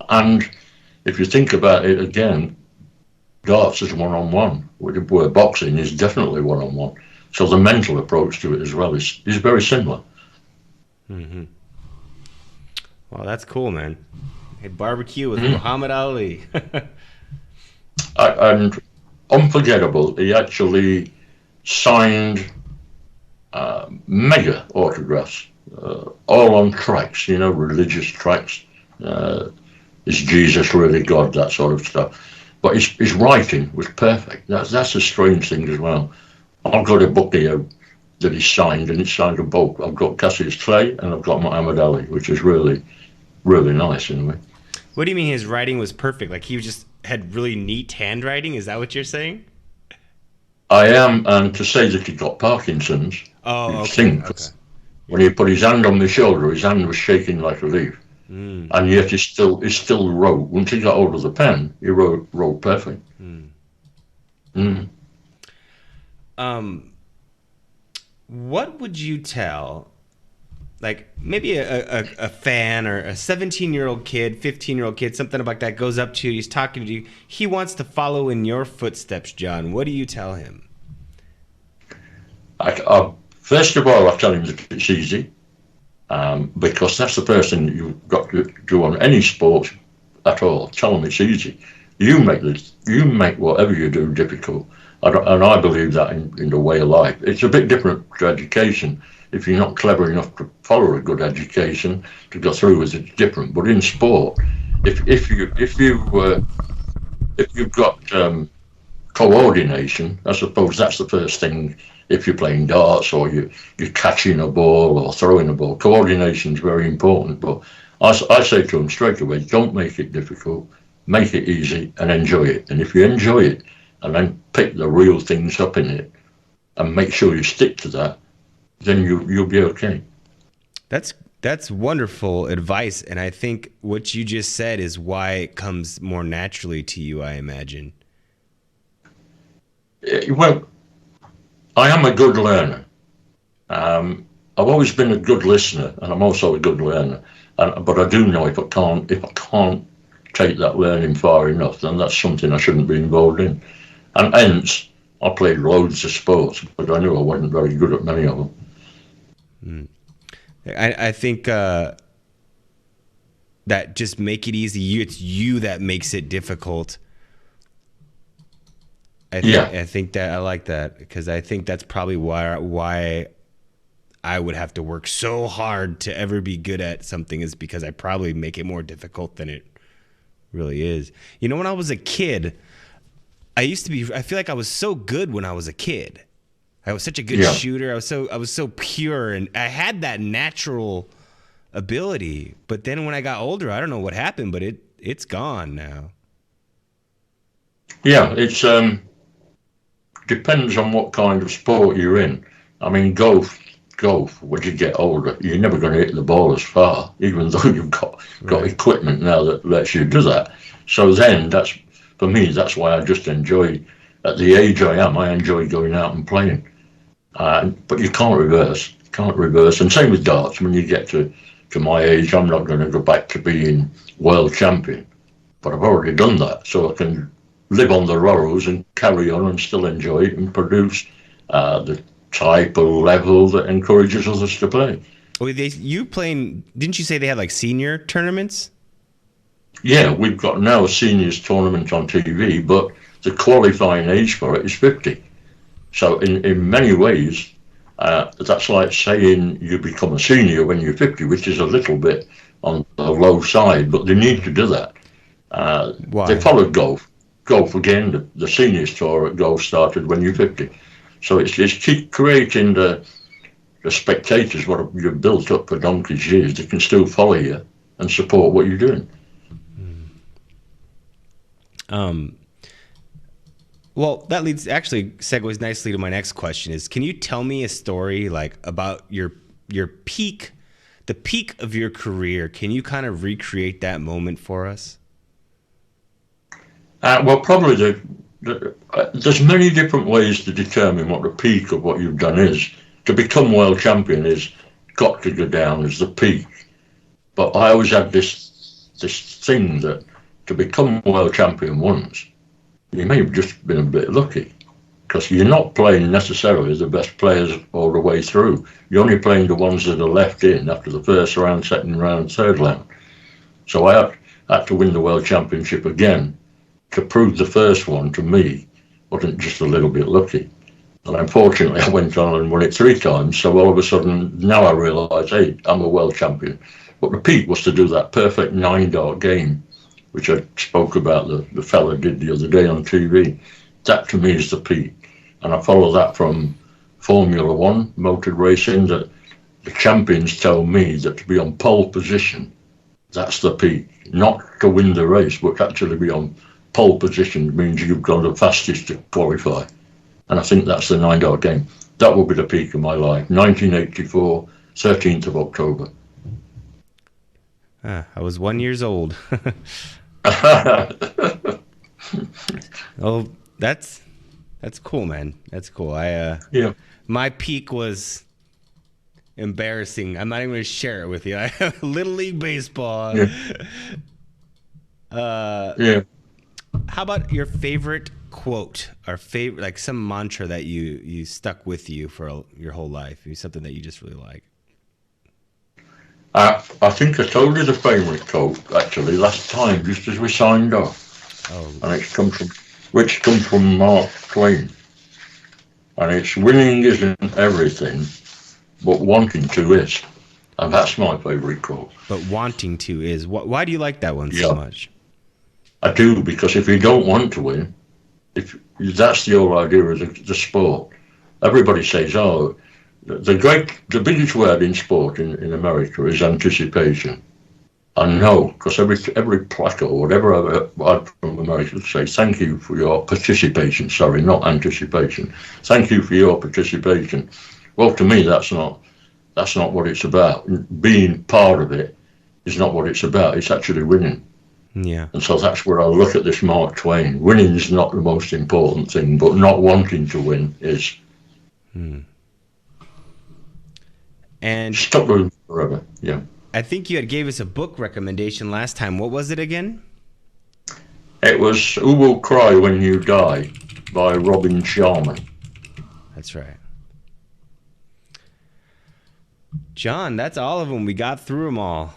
[SPEAKER 2] And if you think about it again, darts is one-on-one, where boxing is definitely one-on-one. So the mental approach to it as well is very similar.
[SPEAKER 1] Mm-hmm. Well, that's cool, man. Hey, barbecue with Muhammad Ali.
[SPEAKER 2] And unforgettable, he actually signed mega autographs, all on tracks, religious tracks. Is Jesus really God? That sort of stuff. But his writing was perfect. That's a strange thing as well. I've got a book here that he signed, and it's signed a book. I've got Cassius Clay, and I've got Muhammad Ali, which is really, really nice in a way.
[SPEAKER 1] What do you mean his writing was perfect? Like he just had really neat handwriting? Is that what you're saying?
[SPEAKER 2] I am, and to say that he got Parkinson's,
[SPEAKER 1] okay.
[SPEAKER 2] When he put his hand on my shoulder, his hand was shaking like a leaf. And yet he still wrote. Once he got hold of the pen, he wrote perfect.
[SPEAKER 1] What would you tell, like maybe a fan or a 17-year-old kid, 15-year-old kid, something like that goes up to you, he's talking to you, he wants to follow in your footsteps, John. What do you tell him?
[SPEAKER 2] First of all, I tell him that it's easy. Because that's the person you've got to do on any sport at all. Tell them it's easy. You make whatever you do difficult, and I believe that in the way of life. It's a bit different to education. If you're not clever enough to follow a good education to go through with it, it's different. But in sport, if you've got coordination, I suppose that's the first thing. If you're playing darts or you're catching a ball or throwing a ball, coordination is very important. But I say to them straight away, don't make it difficult, make it easy and enjoy it. And if you enjoy it and then pick the real things up in it and make sure you stick to that, then you'll be okay.
[SPEAKER 1] That's wonderful advice. And I think what you just said is why it comes more naturally to you, I imagine.
[SPEAKER 2] Well, I am a good learner. I've always been a good listener, and I'm also a good learner. But I do know if I can't take that learning far enough, then that's something I shouldn't be involved in. And hence, I played loads of sports, but I knew I wasn't very good at many of them.
[SPEAKER 1] I think that just make it easy. It's you that makes it difficult. I think that I like that because I think that's probably why I would have to work so hard to ever be good at something is because I probably make it more difficult than it really is. When I was a kid, I feel like I was so good when I was a kid. I was such a good
[SPEAKER 2] Yeah.
[SPEAKER 1] shooter. I was so pure, and I had that natural ability. But then when I got older, I don't know what happened, but it's gone now.
[SPEAKER 2] Yeah, it's depends on what kind of sport you're in. I mean, golf. When you get older, you're never going to hit the ball as far, even though you've got
[SPEAKER 1] Right.
[SPEAKER 2] equipment now that lets you do that. So then, that's for me. That's why I just enjoy. At the age I am, I enjoy going out and playing. But you can't reverse. Can't reverse. And same with darts. When you get to my age, I'm not going to go back to being world champion. But I've already done that, so I can live on the laurels and carry on and still enjoy it and produce the type of level that encourages others to play.
[SPEAKER 1] Oh, you playing? Didn't you say they had like senior tournaments?
[SPEAKER 2] Yeah, we've got now a seniors tournament on TV, but the qualifying age for it is 50. So in many ways, that's like saying you become a senior when you're 50, which is a little bit on the low side, but they need to do that.
[SPEAKER 1] Why?
[SPEAKER 2] They followed golf. Golf again, the seniors tour at golf started when you're 50. So it's keep creating the spectators, what you've built up for donkey's years, they can still follow you and support what you're doing.
[SPEAKER 1] Well, that segues nicely to my next question is, can you tell me a story like about your peak, the peak of your career? Can you kind of recreate that moment for us?
[SPEAKER 2] Well, probably there's many different ways to determine what the peak of what you've done is. To become world champion is got to go down as the peak. But I always had this thing that to become world champion once, you may have just been a bit lucky, because you're not playing necessarily the best players all the way through. You're only playing the ones that are left in after the first round, second round, third round. So I had to win the world championship again to prove the first one to me wasn't just a little bit lucky. And unfortunately, I went on and won it 3 times. So all of a sudden, now I realise, hey, I'm a world champion. But the peak was to do that perfect 9-dart game, which I spoke about, the fella did the other day on TV. That to me is the peak. And I follow that from Formula One, motor racing, that the champions tell me that to be on pole position, that's the peak. Not to win the race, but actually be on pole position means you've gone the fastest to qualify. And I think that's the 9-dart game. That will be the peak of my life. 1984, 13th of October.
[SPEAKER 1] I was 1 year old. Oh, that's cool, man. That's cool.
[SPEAKER 2] Yeah.
[SPEAKER 1] My peak was embarrassing. I'm not even going to share it with you. I have Little League Baseball.
[SPEAKER 2] Yeah. Yeah.
[SPEAKER 1] How about your favorite quote or favorite, like some mantra that you stuck with you for your whole life? Maybe something that you just really like.
[SPEAKER 2] I think I told you the favourite quote actually last time, just as we signed off.
[SPEAKER 1] Oh.
[SPEAKER 2] And it comes from Mark Twain. And it's winning isn't everything, but wanting to is. And that's my favourite quote.
[SPEAKER 1] But wanting to is. Why do you like that one so much?
[SPEAKER 2] I do, because if you don't want to win, if that's the whole idea of the sport. Everybody says, oh, the biggest word in sport in America is anticipation. I know, because every plaque or whatever I've had from America says, thank you for your participation. Sorry, not anticipation. Thank you for your participation. Well, to me, that's not what it's about. Being part of it is not what it's about. It's actually winning.
[SPEAKER 1] Yeah. And
[SPEAKER 2] so that's where I look at this Mark Twain. Winning is not the most important thing, but not wanting to win is.
[SPEAKER 1] And
[SPEAKER 2] stuck with it forever. Yeah.
[SPEAKER 1] I think you had gave us a book recommendation last time. What was it again?
[SPEAKER 2] It was Who Will Cry When You Die by Robin Sharman.
[SPEAKER 1] That's right. John, that's all of them. We got through them all.